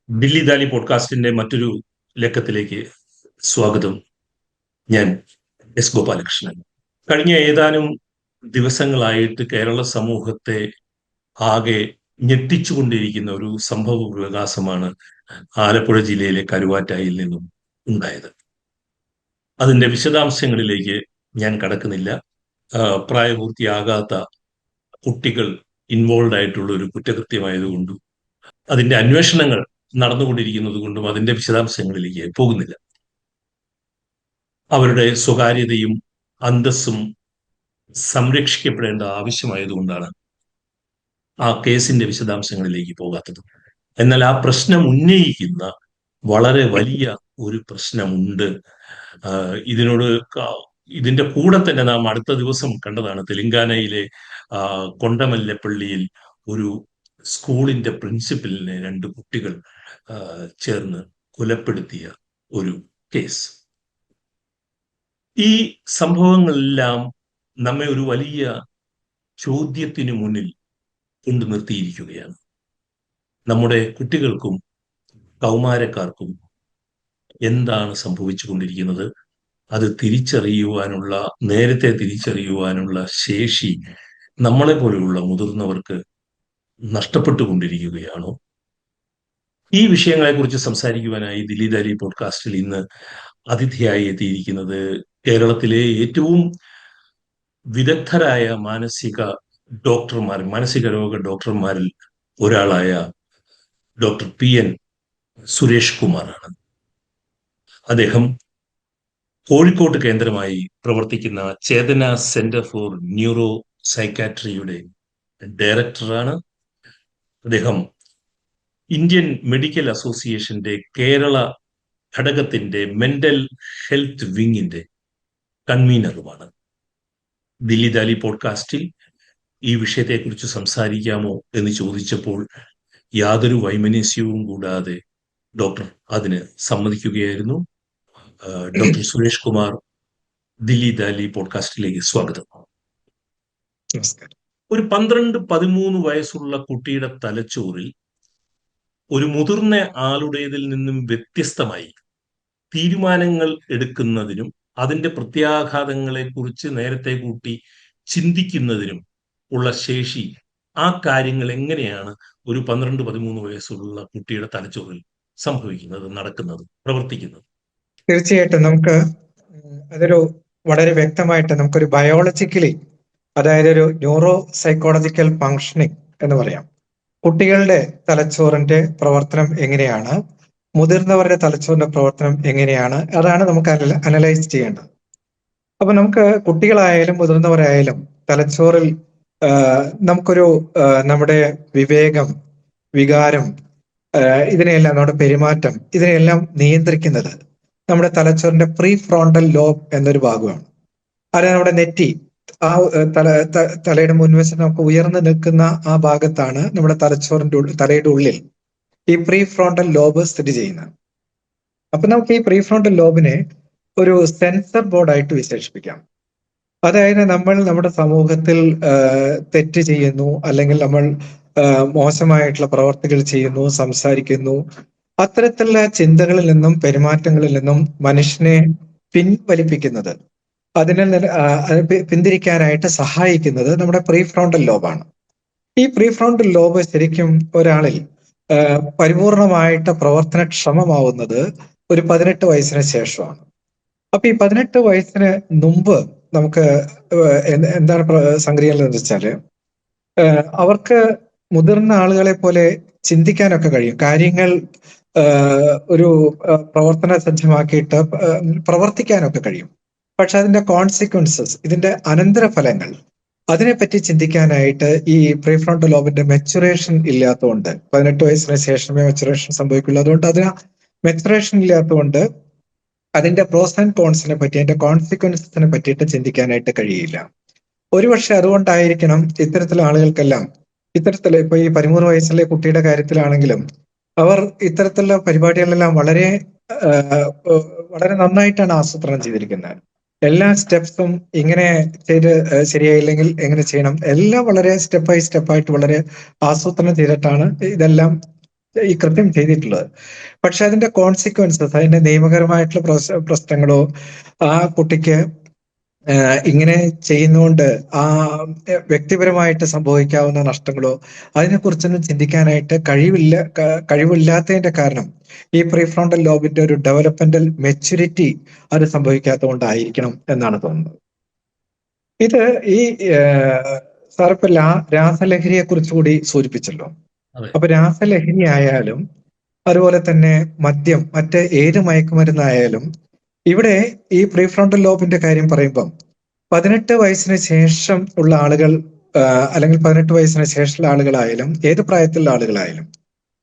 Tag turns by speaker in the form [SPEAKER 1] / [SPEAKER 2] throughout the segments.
[SPEAKER 1] ദില്ലി ദാലി പോഡ്കാസ്റ്റിന്റെ മറ്റൊരു ലക്കത്തിലേക്ക് സ്വാഗതം. ഞാൻ എസ് ഗോപാലകൃഷ്ണൻ. കഴിഞ്ഞ ഏതാനും ദിവസങ്ങളായിട്ട് കേരള സമൂഹത്തെ ആകെ ഞെട്ടിച്ചുകൊണ്ടിരിക്കുന്ന ഒരു സംഭവ വികാസമാണ് ആലപ്പുഴ ജില്ലയിലെ കരുവാറ്റായിൽ നിന്നും ഉണ്ടായത്. അതിന്റെ വിശദാംശങ്ങളിലേക്ക് ഞാൻ കടക്കുന്നില്ല. പ്രായപൂർത്തിയാകാത്ത കുട്ടികൾ ഇൻവോൾവ് ആയിട്ടുള്ള ഒരു കുറ്റകൃത്യമായതുകൊണ്ടും അതിന്റെ അന്വേഷണങ്ങൾ നടന്നുകൊണ്ടിരിക്കുന്നത് കൊണ്ടും അതിന്റെ വിശദാംശങ്ങളിലേക്ക് പോകുന്നില്ല. അവരുടെ സ്വകാര്യതയും അന്തസ്സും സംരക്ഷിക്കപ്പെടേണ്ട ആവശ്യമായതുകൊണ്ടാണ് ആ കേസിന്റെ വിശദാംശങ്ങളിലേക്ക് പോകാത്തത്. എന്നാൽ ആ പ്രശ്നം ഉന്നയിക്കുന്ന വളരെ വലിയ ഒരു പ്രശ്നമുണ്ട്. ഇതിനോട് ഇതിന്റെ കൂടെ തന്നെ നാം അടുത്ത ദിവസം കണ്ടതാണ് തെലങ്കാനയിലെ കൊണ്ടമല്ലപ്പള്ളിയിൽ ഒരു സ്കൂളിന്റെ പ്രിൻസിപ്പലിനെ രണ്ട് കുട്ടികൾ ചേർന്ന് കൊലപ്പെടുത്തിയ ഒരു കേസ്. ഈ സംഭവങ്ങളെല്ലാം നമ്മെ ഒരു വലിയ ചോദ്യത്തിനു മുന്നിൽ കൊണ്ടു നിർത്തിയിരിക്കുകയാണ്. നമ്മുടെ കുട്ടികൾക്കും കൗമാരക്കാർക്കും എന്താണ് സംഭവിച്ചുകൊണ്ടിരിക്കുന്നത്, അത് തിരിച്ചറിയുവാനുള്ള, നേരത്തെ തിരിച്ചറിയുവാനുള്ള ശേഷി നമ്മളെ പോലെയുള്ള മുതിർന്നവർക്ക് നഷ്ടപ്പെട്ടുകൊണ്ടിരിക്കുകയാണോ? ഈ വിഷയങ്ങളെക്കുറിച്ച് സംസാരിക്കുവാനായി ദില്ലി ദാലി പോഡ്കാസ്റ്റിൽ ഇന്ന് അതിഥിയായി എത്തിയിരിക്കുന്നത് കേരളത്തിലെ ഏറ്റവും വിദഗ്ധരായ മാനസിക രോഗ ഡോക്ടർമാരിൽ ഒരാളായ ഡോക്ടർ PN സുരേഷ് കുമാറാണ്. അദ്ദേഹം കോഴിക്കോട് കേന്ദ്രമായി പ്രവർത്തിക്കുന്ന ചേതന സെന്റർ ഫോർ ന്യൂറോ സൈക്കാട്രിയുടെ ഡയറക്ടറാണ്. അദ്ദേഹം ഇന്ത്യൻ മെഡിക്കൽ അസോസിയേഷന്റെ കേരള ഘടകത്തിന്റെ മെന്റൽ ഹെൽത്ത് വിങ്ങിന്റെ കൺവീനറുമാണ്. ദില്ലി ദാലി പോഡ്കാസ്റ്റിൽ ഈ വിഷയത്തെക്കുറിച്ച് സംസാരിക്കാമോ എന്ന് ചോദിച്ചപ്പോൾ യാതൊരു വൈമനസ്യവും കൂടാതെ ഡോക്ടർ അതിന് സമ്മതിക്കുകയായിരുന്നു. ഡോക്ടർ സുരേഷ് കുമാർ, ദില്ലി ദാലി പോഡ്കാസ്റ്റിലേക്ക് സ്വാഗതം.
[SPEAKER 2] നമസ്കാരം.
[SPEAKER 1] ഒരു 12-13 വയസ്സുള്ള കുട്ടിയുടെ തലച്ചോറിൽ ഒരു മുതിർന്ന ആളുടേതിൽ നിന്നും വ്യത്യസ്തമായി തീരുമാനങ്ങൾ എടുക്കുന്നതിനും അതിന്റെ പ്രത്യാഘാതങ്ങളെ കുറിച്ച് നേരത്തെ കൂട്ടി ചിന്തിക്കുന്നതിനും ഉള്ള ശേഷി, ആ കാര്യങ്ങൾ എങ്ങനെയാണ് ഒരു 12-13 വയസ്സുള്ള കുട്ടിയുടെ തലച്ചോറിൽ സംഭവിക്കുന്നത്, നടക്കുന്നത്, പ്രവർത്തിക്കുന്നത്?
[SPEAKER 2] തീർച്ചയായിട്ടും നമുക്ക് അതൊരു വളരെ വ്യക്തമായിട്ട് നമുക്കൊരു ബയോളജിക്കലി, അതായത് ഒരു ന്യൂറോ സൈക്കോളജിക്കൽ ഫങ്ഷനിങ് എന്ന് പറയാം. കുട്ടികളുടെ തലച്ചോറിന്റെ പ്രവർത്തനം എങ്ങനെയാണ്, മുതിർന്നവരുടെ തലച്ചോറിന്റെ പ്രവർത്തനം എങ്ങനെയാണ്, അതാണ് നമുക്ക് അനലൈസ് ചെയ്യേണ്ടത്. അപ്പൊ നമുക്ക് കുട്ടികളായാലും മുതിർന്നവരായാലും തലച്ചോറിൽ നമുക്കൊരു നമ്മുടെ വിവേകം, വികാരം, ഇതിനെയെല്ലാം, നമ്മുടെ പെരുമാറ്റം, ഇതിനെയെല്ലാം നിയന്ത്രിക്കുന്നത് നമ്മുടെ തലച്ചോറിന്റെ പ്രീ ഫ്രോണ്ടൽ ലോബ് എന്നൊരു ഭാഗമാണ്. അത് നമ്മുടെ നെറ്റി, ആ തലയുടെ മുൻവശം നമുക്ക് ഉയർന്നു നിൽക്കുന്ന ആ ഭാഗത്താണ് നമ്മുടെ തലയുടെ ഉള്ളിൽ ഈ പ്രീ ഫ്രോണ്ടൽ ലോബ് സ്ഥിതി ചെയ്യുന്നത്. അപ്പൊ നമുക്ക് ഈ പ്രീ ഫ്രോണ്ടൽ ലോബിനെ ഒരു സെൻസർ ബോർഡായിട്ട് വിശേഷിപ്പിക്കാം. അതായത് നമ്മൾ നമ്മുടെ സമൂഹത്തിൽ തെറ്റ് ചെയ്യുന്നു, അല്ലെങ്കിൽ നമ്മൾ മോശമായിട്ടുള്ള പ്രവർത്തികൾ ചെയ്യുന്നു, സംസാരിക്കുന്നു, അത്തരത്തിലുള്ള ചിന്തകളിൽ നിന്നും പെരുമാറ്റങ്ങളിൽ നിന്നും മനുഷ്യനെ പിൻവലിപ്പിക്കുന്നത്, പിന്തിരിക്കാനായിട്ട് സഹായിക്കുന്നത് നമ്മുടെ പ്രീ ഫ്രോണ്ടൽ ലോബാണ്. ഈ പ്രീ ഫ്രോണ്ടൽ ലോബ് ശരിക്കും ഒരാളിൽ പരിപൂർണമായിട്ട് പ്രവർത്തനക്ഷമമാവുന്നത് ഒരു 18 വയസ്സിന് ശേഷമാണ്. അപ്പൊ ഈ 18 വയസ്സിന് മുമ്പ് നമുക്ക് എന്താണ് സംഗതികൾ എന്ന് വെച്ചാല്, അവർക്ക് മുതിർന്ന ആളുകളെ പോലെ ചിന്തിക്കാനൊക്കെ കഴിയും. കാര്യങ്ങൾ ഒരു പ്രവർത്തന സജ്ജമാക്കിയിട്ട് പ്രവർത്തിക്കാനൊക്കെ കഴിയും. പക്ഷെ അതിന്റെ കോൺസിക്വൻസസ്, ഇതിന്റെ അനന്തരഫലങ്ങൾ, അതിനെപ്പറ്റി ചിന്തിക്കാനായിട്ട് ഈ പ്രീഫ്രോണ്ടൽ ലോബിന്റെ മെച്ചുറേഷൻ ഇല്ലാത്തതുകൊണ്ട്, 18 വയസ്സിന് ശേഷമേ മെച്ചുറേഷൻ സംഭവിക്കുള്ളൂ. അതുകൊണ്ട് അതിന് മെച്ചുറേഷൻ ഇല്ലാത്തതുകൊണ്ട് അതിന്റെ പ്രോസ് ആൻഡ് കോൺസിനെ പറ്റി, അതിന്റെ കോൺസിക്വൻസിനെ പറ്റിയിട്ട് ചിന്തിക്കാനായിട്ട് കഴിയില്ല. ഒരുപക്ഷെ അതുകൊണ്ടായിരിക്കണം ഇത്തരത്തിലുള്ള ആളുകൾക്കെല്ലാം, ഇപ്പൊ ഈ 13 വയസ്സിലെ കുട്ടിയുടെ കാര്യത്തിലാണെങ്കിലും, അവർ ഇത്തരത്തിലുള്ള പരിപാടികളെല്ലാം വളരെ നന്നായിട്ടാണ് ആസൂത്രണം ചെയ്തിരിക്കുന്നത്. എല്ലാ സ്റ്റെപ്സും ഇങ്ങനെ ചെയ്ത് ശരിയായില്ലെങ്കിൽ എങ്ങനെ ചെയ്യണം, എല്ലാം വളരെ സ്റ്റെപ്പ് ബൈ സ്റ്റെപ്പായിട്ട് വളരെ ആസൂത്രണം ചെയ്തിട്ടാണ് ഇതെല്ലാം ഈ കൃത്യം ചെയ്തിട്ടുള്ളത്. പക്ഷെ അതിന്റെ കോൺസിക്വൻസസ്, അതിന്റെ നിയമപരമായിട്ടുള്ള പ്രശ്നങ്ങളോ ആ കുട്ടിക്ക് ഇങ്ങനെ ചെയ്യുന്നതുകൊണ്ട് ആ വ്യക്തിപരമായിട്ട് സംഭവിക്കാവുന്ന നഷ്ടങ്ങളോ അതിനെക്കുറിച്ചൊന്നും ചിന്തിക്കാനായിട്ട് കഴിവില്ലാത്തതിന്റെ കാരണം ഈ പ്രീഫ്രോണ്ടൽ ലോബിന്റെ ഒരു ഡെവലപ്മെന്റൽ മെച്യൂരിറ്റി അത് സംഭവിക്കാത്തതുകൊണ്ടായിരിക്കണം എന്നാണ് തോന്നുന്നത്. ഇത് ഈ സാർ ഇപ്പൊ രാസലഹരിയെ കുറിച്ചുകൂടി സൂചിപ്പിച്ചല്ലോ.
[SPEAKER 1] അതെ.
[SPEAKER 2] അപ്പൊ രാസലഹരി ആയാലും അതുപോലെ തന്നെ മദ്യം, മറ്റ് ഏത് മയക്കുമരുന്നായാലും ഇവിടെ ഈ പ്രീഫ്രോണ്ടൽ ലോബിന്റെ കാര്യം പറയുമ്പം 18 വയസ്സിന് ശേഷം ഉള്ള ആളുകൾ അല്ലെങ്കിൽ 18 വയസ്സിന് ശേഷമുള്ള ആളുകളായാലും ഏത് പ്രായത്തിലുള്ള ആളുകളായാലും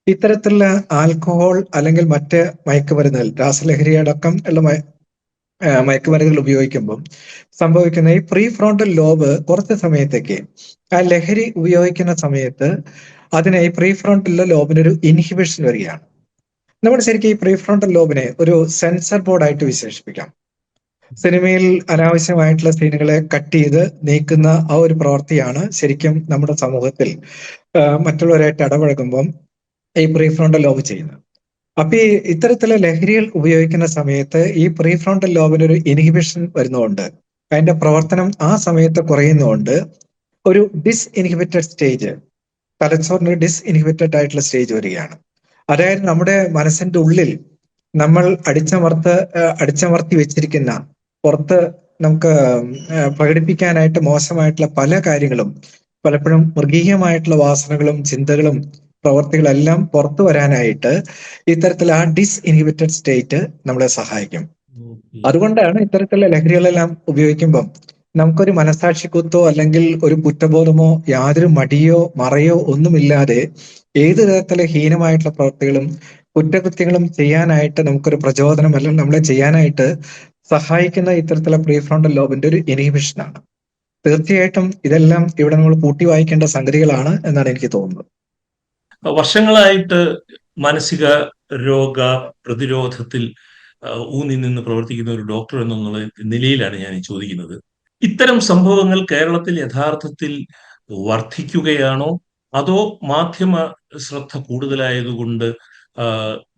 [SPEAKER 2] ഇത്തരത്തിലുള്ള ആൽക്കഹോൾ അല്ലെങ്കിൽ മറ്റ് മയക്കുമരുന്നുകൾ, രാസലഹരി അടക്കം ഉള്ള മയക്കുമരുന്നുകൾ ഉപയോഗിക്കുമ്പം സംഭവിക്കുന്ന ഈ പ്രീ ഫ്രോണ്ടൽ ലോബ് കുറച്ച് സമയത്തേക്ക് ആ ലഹരി ഉപയോഗിക്കുന്ന സമയത്ത് അതിനെ ഈ പ്രീ ഫ്രോണ്ടൽ ലോബിനൊരു ഇൻഹിബിഷൻ വരികയാണ്. നമ്മൾ ശരിക്കും ഈ പ്രീ ഫ്രോണ്ടൽ ലോബിനെ ഒരു സെൻസർ ബോർഡായിട്ട് വിശേഷിപ്പിക്കാം. സിനിമയിൽ അനാവശ്യമായിട്ടുള്ള സീനുകളെ കട്ട് ചെയ്ത് നീക്കുന്ന ആ ഒരു പ്രവൃത്തിയാണ് ശരിക്കും നമ്മുടെ സമൂഹത്തിൽ മറ്റുള്ളവരായിട്ട് ഇടപഴകുമ്പം ഈ പ്രീ ഫ്രോണ്ടൽ ലോബ് ചെയ്യുന്നത്. അപ്പൊ ഈ ഇത്തരത്തിലുള്ള ലഹരികൾ ഉപയോഗിക്കുന്ന സമയത്ത് ഈ പ്രീ ഫ്രോണ്ടൽ ലോബിനൊരു ഇൻഹിബിഷൻ വരുന്നതുകൊണ്ട് അതിന്റെ പ്രവർത്തനം ആ സമയത്ത് കുറയുന്നതുകൊണ്ട് ഒരു ഡിസ്ഇൻഹിബിറ്റഡ് സ്റ്റേജ്, തലച്ചോറിന് ഡിസ്ഇൻഹിബിറ്റഡ് ആയിട്ടുള്ള സ്റ്റേജ് വരികയാണ്. അതായത് നമ്മുടെ മനസ്സിന്റെ ഉള്ളിൽ നമ്മൾ അടിച്ചമർത്തി വെച്ചിരിക്കുന്ന, പുറത്ത് നമുക്ക് പ്രകടിപ്പിക്കാനായിട്ട് മോശമായിട്ടുള്ള പല കാര്യങ്ങളും, പലപ്പോഴും മൃഗീയമായിട്ടുള്ള വാസനകളും ചിന്തകളും പ്രവർത്തികളെല്ലാം പുറത്തു വരാനായിട്ട് ഇത്തരത്തിൽ ആ ഡിസ്ഇൻഹിബിറ്റഡ് സ്റ്റേറ്റ് നമ്മളെ സഹായിക്കും. അതുകൊണ്ടാണ് ഇത്തരത്തിലുള്ള ലഹരികളെല്ലാം ഉപയോഗിക്കുമ്പം നമുക്കൊരു മനസാക്ഷിക്കുത്തോ അല്ലെങ്കിൽ ഒരു കുറ്റബോധമോ യാതൊരു മടിയോ മറയോ ഒന്നുമില്ലാതെ ഏത് തരത്തിലെ ഹീനമായിട്ടുള്ള പ്രവൃത്തികളും കുറ്റകൃത്യങ്ങളും ചെയ്യാനായിട്ട് നമുക്കൊരു പ്രചോദനം അല്ലെങ്കിൽ നമ്മളെ ചെയ്യാനായിട്ട് സഹായിക്കുന്ന ഇത്തരത്തിലുള്ള പ്രീഫ്രോണ്ടൽ ലോബിന്റെ ഒരു ഇൻഹിബിഷനാണ്. തീർച്ചയായിട്ടും ഇതെല്ലാം ഇവിടെ നമ്മൾ കൂട്ടി വായിക്കേണ്ട സംഗതികളാണ് എന്നാണ് എനിക്ക് തോന്നുന്നത്.
[SPEAKER 1] വർഷങ്ങളായിട്ട് മാനസിക രോഗ പ്രതിരോധത്തിൽ ഊന്നി നിന്ന് പ്രവർത്തിക്കുന്ന ഒരു ഡോക്ടർ എന്നുള്ള നിലയിലാണ് ഞാൻ ചോദിക്കുന്നത്. ഇത്തരം സംഭവങ്ങൾ കേരളത്തിൽ യഥാർത്ഥത്തിൽ വർദ്ധിക്കുകയാണോ, അതോ മാധ്യമ ശ്രദ്ധ കൂടുതലായതുകൊണ്ട്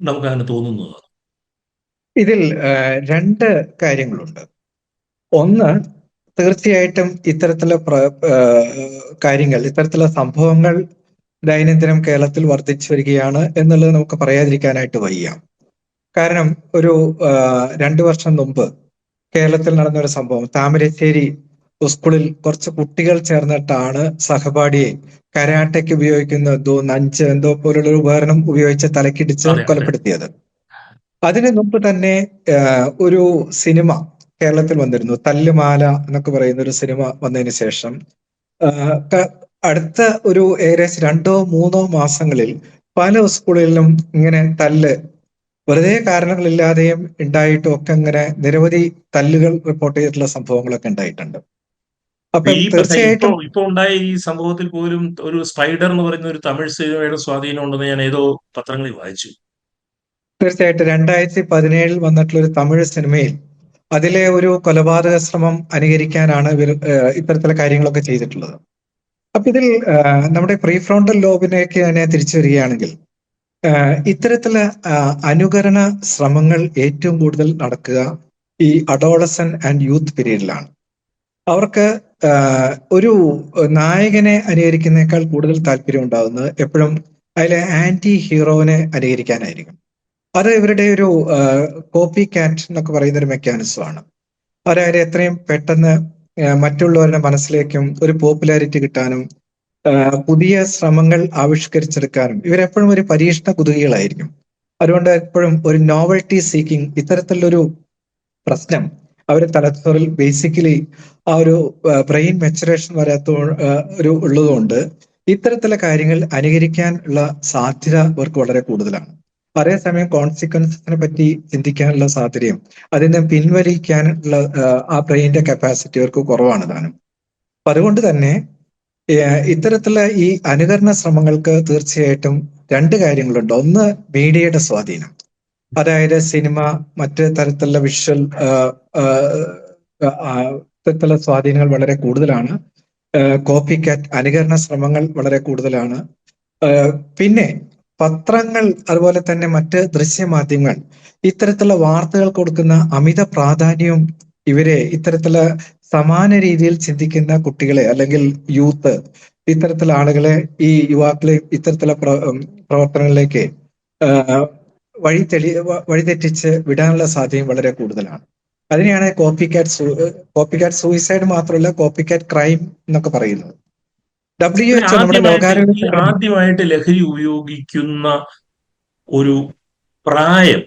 [SPEAKER 1] നമുക്കങ്ങനെ തോന്നുന്നതാണ്?
[SPEAKER 2] ഇതിൽ രണ്ട് കാര്യങ്ങളുണ്ട്. ഒന്ന്, തീർച്ചയായിട്ടും ഇത്തരത്തിലുള്ള കാര്യങ്ങൾ, ഇത്തരത്തിലുള്ള സംഭവങ്ങൾ ദൈനംദിനം കേരളത്തിൽ വർദ്ധിച്ചു വരികയാണ് എന്നുള്ളത് നമുക്ക് പറയാതിരിക്കാനായിട്ട് വയ്യ. കാരണം ഒരു 2 വർഷം മുമ്പ് കേരളത്തിൽ നടന്ന ഒരു സംഭവം, താമരശ്ശേരി സ്കൂളിൽ കുറച്ച് കുട്ടികൾ ചേർന്നിട്ടാണ് സഹപാഠിയെ കരാട്ടയ്ക്ക് ഉപയോഗിക്കുന്ന നഞ്ച് പോലുള്ള ഒരു ഉപകരണം ഉപയോഗിച്ച് തലക്കിടിച്ച് കൊലപ്പെടുത്തിയത്. അതിനു മുമ്പ് തന്നെ ഒരു സിനിമ കേരളത്തിൽ വന്നിരുന്നു, തല്ലുമാല എന്നൊക്കെ പറയുന്ന ഒരു സിനിമ വന്നതിന് ശേഷം അടുത്ത ഒരു ഏകദേശം 2-3 മാസങ്ങളിൽ പല സ്കൂളുകളിലും ഇങ്ങനെ തല്ല് വെറുതെ കാരണങ്ങളില്ലാതെയും ഉണ്ടായിട്ടും ഒക്കെ ഇങ്ങനെ നിരവധി തല്ലുകൾ റിപ്പോർട്ട് ചെയ്തിട്ടുള്ള സംഭവങ്ങളൊക്കെ ഉണ്ടായിട്ടുണ്ട്. അപ്പൊ തീർച്ചയായിട്ടും
[SPEAKER 1] ഇപ്പൊ ഉണ്ടായ ഈ സംഭവത്തിൽ പോലും ഒരു സ്പൈഡർ എന്ന് പറയുന്ന ഒരു തമിഴ് സിനിമയുടെ സ്വാധീനം ഉണ്ടെന്ന് ഞാൻ ഏതോ പത്രങ്ങളിൽ വായിച്ചു.
[SPEAKER 2] തീർച്ചയായിട്ടും 2017 വന്നിട്ടുള്ള ഒരു തമിഴ് സിനിമയിൽ അതിലെ ഒരു കൊലപാതക ശ്രമം അനുകരിക്കാനാണ് ഇവർ ഇത്തരത്തിലുള്ള കാര്യങ്ങളൊക്കെ ചെയ്തിട്ടുള്ളത്. അപ്പൊ ഇതിൽ നമ്മുടെ പ്രീഫ്രോണ്ടൽ ലോബിലേക്ക് തന്നെ തിരിച്ചു വരികയാണെങ്കിൽ ഇത്തരത്തിലുള്ള അനുകരണ ശ്രമങ്ങൾ ഏറ്റവും കൂടുതൽ നടക്കുക ഈ അഡോളസന്റ് ആൻഡ് യൂത്ത് പീരീഡിലാണ്. അവർക്ക് ഒരു നായകനെ അനുകരിക്കുന്നേക്കാൾ കൂടുതൽ താല്പര്യം ഉണ്ടാകുന്നത് എപ്പോഴും അതിലെ ആന്റി ഹീറോവിനെ അനുകരിക്കാനായിരിക്കും. അത് ഇവരുടെ ഒരു കോപ്പി കാറ്റ് എന്നൊക്കെ പറയുന്ന ഒരു മെക്കാനിസമാണ്. അതായത് എത്രയും പെട്ടെന്ന് മറ്റുള്ളവരുടെ മനസ്സിലേക്കും ഒരു പോപ്പുലാരിറ്റി കിട്ടാനും പുതിയ ശ്രമങ്ങൾ ആവിഷ്കരിച്ചെടുക്കാനും ഇവരെപ്പോഴും ഒരു പരീക്ഷണ കുതുകികളായിരിക്കും. അതുകൊണ്ട് എപ്പോഴും ഒരു നോവൽറ്റി സീക്കിംഗ്, ഇത്തരത്തിലുള്ളൊരു പ്രശ്നം അവരുടെ തലച്ചോറിൽ ബേസിക്കലി ആ ഒരു ബ്രെയിൻ മെച്ചുറേഷൻ വരാത്ത ഉള്ളതുകൊണ്ട് ഇത്തരത്തിലുള്ള കാര്യങ്ങൾ അനുകരിക്കാനുള്ള സാധ്യത അവർക്ക് വളരെ കൂടുതലാണ്. അതേസമയം കോൺസിക്വൻസിനെ പറ്റി ചിന്തിക്കാനുള്ള സാധ്യതയും അതിനെ പിൻവലിക്കാനുള്ള ആ ബ്രെയിനിന്റെ കപ്പാസിറ്റി അവർക്ക് കുറവാണ് താനും. അപ്പൊ അതുകൊണ്ട് തന്നെ ഇത്തരത്തിലുള്ള ഈ അനുകരണ ശ്രമങ്ങൾക്ക് തീർച്ചയായിട്ടും 2 കാര്യങ്ങളുണ്ട്. ഒന്ന്, മീഡിയയുടെ സ്വാധീനം, അതായത് സിനിമ, മറ്റ് തരത്തിലുള്ള വിഷ്വൽ ഇത്തരത്തിലുള്ള സ്വാധീനങ്ങൾ വളരെ കൂടുതലാണ്. കോപ്പി കാറ്റ് അനുകരണ ശ്രമങ്ങൾ വളരെ കൂടുതലാണ്. പിന്നെ പത്രങ്ങൾ അതുപോലെ തന്നെ മറ്റ് ദൃശ്യമാധ്യമങ്ങൾ ഇത്തരത്തിലുള്ള വാർത്തകൾ കൊടുക്കുന്ന അമിത പ്രാധാന്യവും ഇവരെ ഇത്തരത്തിലുള്ള സമാന രീതിയിൽ ചിന്തിക്കുന്ന കുട്ടികളെ അല്ലെങ്കിൽ യൂത്ത് ഇത്തരത്തിലുള്ള ആളുകളെ ഈ യുവാക്കളെ ഇത്തരത്തിലുള്ള പ്രവർത്തനങ്ങളിലേക്ക് വഴിതെറ്റിച്ച് വിടാനുള്ള സാധ്യതയും വളരെ കൂടുതലാണ്. അതിനെയാണ് കോപ്പി കാറ്റ് സൂയിസൈഡ് മാത്രമല്ല കോപ്പി കാറ്റ് ക്രൈം എന്നൊക്കെ പറയുന്നത്. WHO നമ്മുടെ ലോകാരോഗ്യ സംഘടന
[SPEAKER 1] ആദ്യമായിട്ട് ലഹരി ഉപയോഗിക്കുന്ന ഒരു പ്രായം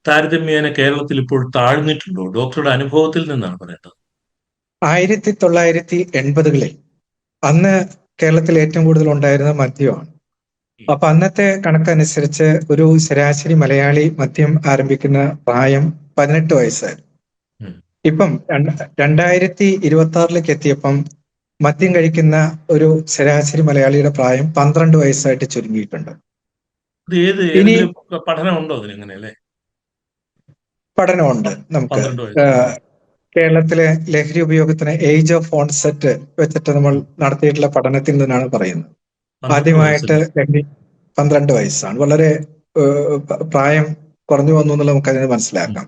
[SPEAKER 1] താരതമ്യേന കേരളത്തിൽ ഇപ്പോൾ താഴ്ന്നിട്ടുണ്ടോ? ഡോക്ടറുടെ അനുഭവത്തിൽ നിന്നാണ് പറയേണ്ടത്.
[SPEAKER 2] 1980-കളിൽ അന്ന് കേരളത്തിൽ ഏറ്റവും കൂടുതൽ ഉണ്ടായിരുന്നത് മദ്യമാണ്. അപ്പൊ അന്നത്തെ കണക്കനുസരിച്ച് ഒരു ശരാശരി മലയാളി മദ്യം ആരംഭിക്കുന്ന പ്രായം 18 വയസ്സായിരുന്നു. ഇപ്പം 2026 എത്തിയപ്പം മദ്യം കഴിക്കുന്ന ഒരു ശരാശരി മലയാളിയുടെ പ്രായം 12 വയസ്സായിട്ട് ചുരുങ്ങിയിട്ടുണ്ട്. ഇനി
[SPEAKER 1] പഠനമുണ്ടോ അതിനെങ്ങനെ അല്ലേ?
[SPEAKER 2] പഠനമുണ്ട്. നമുക്ക് കേരളത്തിലെ ലഹരി ഉപയോഗത്തിന് ഏജ് ഓഫ് ഓൺസെറ്റ് വെച്ചിട്ട് നമ്മൾ നടത്തിയിട്ടുള്ള പഠനത്തിൽ നിന്നാണ് പറയുന്നത്. ആദ്യമായിട്ട് ലഹരി 12 വയസ്സാണ്. വളരെ പ്രായം കുറഞ്ഞു വന്നു എന്നുള്ളത് നമുക്ക് അതിന് മനസ്സിലാക്കാം.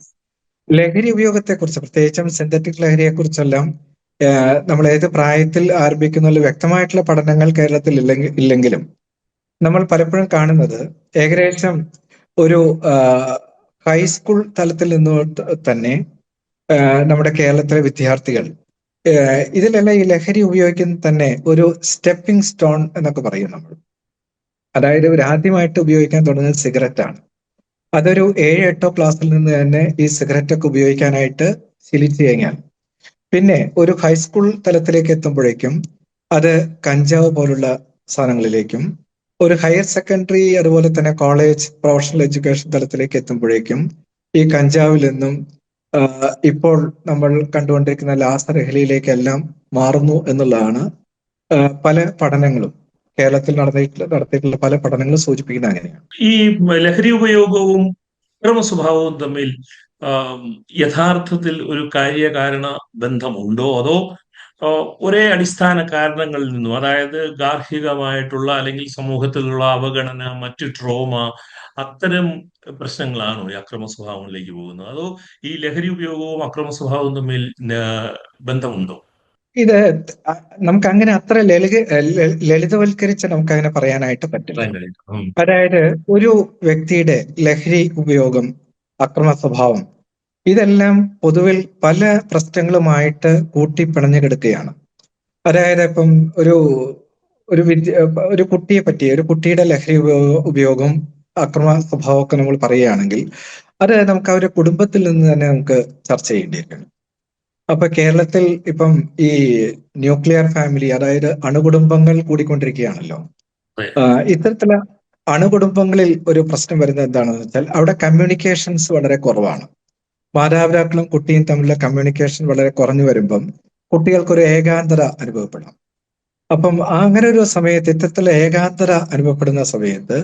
[SPEAKER 2] ലഹരി ഉപയോഗത്തെക്കുറിച്ച്, പ്രത്യേകിച്ചും സിന്തറ്റിക് ലഹരിയെ കുറിച്ചെല്ലാം നമ്മൾ ഏത് പ്രായത്തിൽ ആരംഭിക്കുന്ന വ്യക്തമായിട്ടുള്ള പഠനങ്ങൾ കേരളത്തിൽ ഇല്ലെങ്കിലും നമ്മൾ പലപ്പോഴും കാണുന്നത് ഏകദേശം ഒരു ഹൈസ്കൂൾ തലത്തിൽ നിന്ന് തന്നെ നമ്മുടെ കേരളത്തിലെ വിദ്യാർത്ഥികൾ ഇതിലെല്ലാം ഈ ലഹരി ഉപയോഗിക്കുന്ന തന്നെ ഒരു സ്റ്റെപ്പിംഗ് സ്റ്റോൺ എന്നൊക്കെ പറയും നമ്മൾ. അതായത് ഇവർ ആദ്യമായിട്ട് ഉപയോഗിക്കാൻ തുടങ്ങുന്നത് സിഗരറ്റാണ്. അതൊരു 7-8 ക്ലാസ്സിൽ നിന്ന് തന്നെ ഈ സിഗരറ്റ് ഒക്കെ ഉപയോഗിക്കാനായിട്ട് ശീലിച്ചു കഴിഞ്ഞാൽ പിന്നെ ഒരു ഹൈസ്കൂൾ തലത്തിലേക്ക് എത്തുമ്പോഴേക്കും അത് കഞ്ചാവ് പോലുള്ള സാധനങ്ങളിലേക്കും, ഒരു ഹയർ സെക്കൻഡറി അതുപോലെ തന്നെ കോളേജ് പ്രൊഫഷണൽ എഡ്യൂക്കേഷൻ തലത്തിലേക്ക് എത്തുമ്പോഴേക്കും ഈ കഞ്ചാവിൽ നിന്നും ഇപ്പോൾ നമ്മൾ കണ്ടുകൊണ്ടിരിക്കുന്ന രാസലഹരിയിലേക്കെല്ലാം മാറുന്നു എന്നുള്ളതാണ് പല പഠനങ്ങളും കേരളത്തിൽ നടത്തിയിട്ടുള്ള പല പഠനങ്ങളും സൂചിപ്പിക്കുന്നത് അങ്ങനെയാണ്.
[SPEAKER 1] ഈ ലഹരി ഉപയോഗവും അക്രമ സ്വഭാവവും തമ്മിൽ യഥാർത്ഥത്തിൽ ഒരു കാര്യകാരണ ബന്ധമുണ്ടോ? അതോ ഒരേ അടിസ്ഥാന കാരണങ്ങളിൽ നിന്നും, അതായത് ഗാർഹികമായിട്ടുള്ള അല്ലെങ്കിൽ സമൂഹത്തിലുള്ള അവഗണന, മറ്റു ട്രോമ, അത്തരം പ്രശ്നങ്ങളാണോ ഈ അക്രമ സ്വഭാവങ്ങളിലേക്ക് പോകുന്നത്? അതോ ഈ ലഹരി ഉപയോഗവും അക്രമ സ്വഭാവവും തമ്മിൽ ബന്ധമുണ്ടോ?
[SPEAKER 2] ഇത് നമുക്ക് അങ്ങനെ അത്ര ലളിതവൽക്കരിച്ച് നമുക്ക് അങ്ങനെ പറയാനായിട്ട് പറ്റില്ല. അതായത് ഒരു വ്യക്തിയുടെ ലഹരി ഉപയോഗം, അക്രമ സ്വഭാവം ഇതെല്ലാം പൊതുവിൽ പല പ്രശ്നങ്ങളുമായിട്ട് കൂട്ടിപ്പിണഞ്ഞു കിടക്കുകയാണ്. അതായത് ഇപ്പം ഒരു കുട്ടിയെ പറ്റി, ഒരു കുട്ടിയുടെ ലഹരി ഉപയോഗം, അക്രമ സ്വഭാവമൊക്കെ നമ്മൾ പറയുകയാണെങ്കിൽ അത് നമുക്ക് അവരുടെ കുടുംബത്തിൽ നിന്ന് തന്നെ നമുക്ക് ചർച്ച ചെയ്യേണ്ടിയിരിക്കുന്നു. അപ്പൊ കേരളത്തിൽ ഇപ്പം ഈ ന്യൂക്ലിയർ ഫാമിലി, അതായത് അണുകുടുംബങ്ങൾ കൂടിക്കൊണ്ടിരിക്കുകയാണല്ലോ. ഇത്തരത്തിലുള്ള അണുകുടുംബങ്ങളിൽ ഒരു പ്രശ്നം വരുന്നത് എന്താണെന്ന് വെച്ചാൽ അവിടെ കമ്മ്യൂണിക്കേഷൻസ് വളരെ കുറവാണ്. മാതാപിതാക്കളും കുട്ടിയും തമ്മിലുള്ള കമ്മ്യൂണിക്കേഷൻ വളരെ കുറഞ്ഞു വരുമ്പം കുട്ടികൾക്കൊരു ഏകാന്തത അനുഭവപ്പെടാം. അപ്പം അങ്ങനെ ഒരു സമയത്ത്, ഇത്തരത്തിലുള്ള ഏകാന്തത അനുഭവപ്പെടുന്ന സമയത്ത്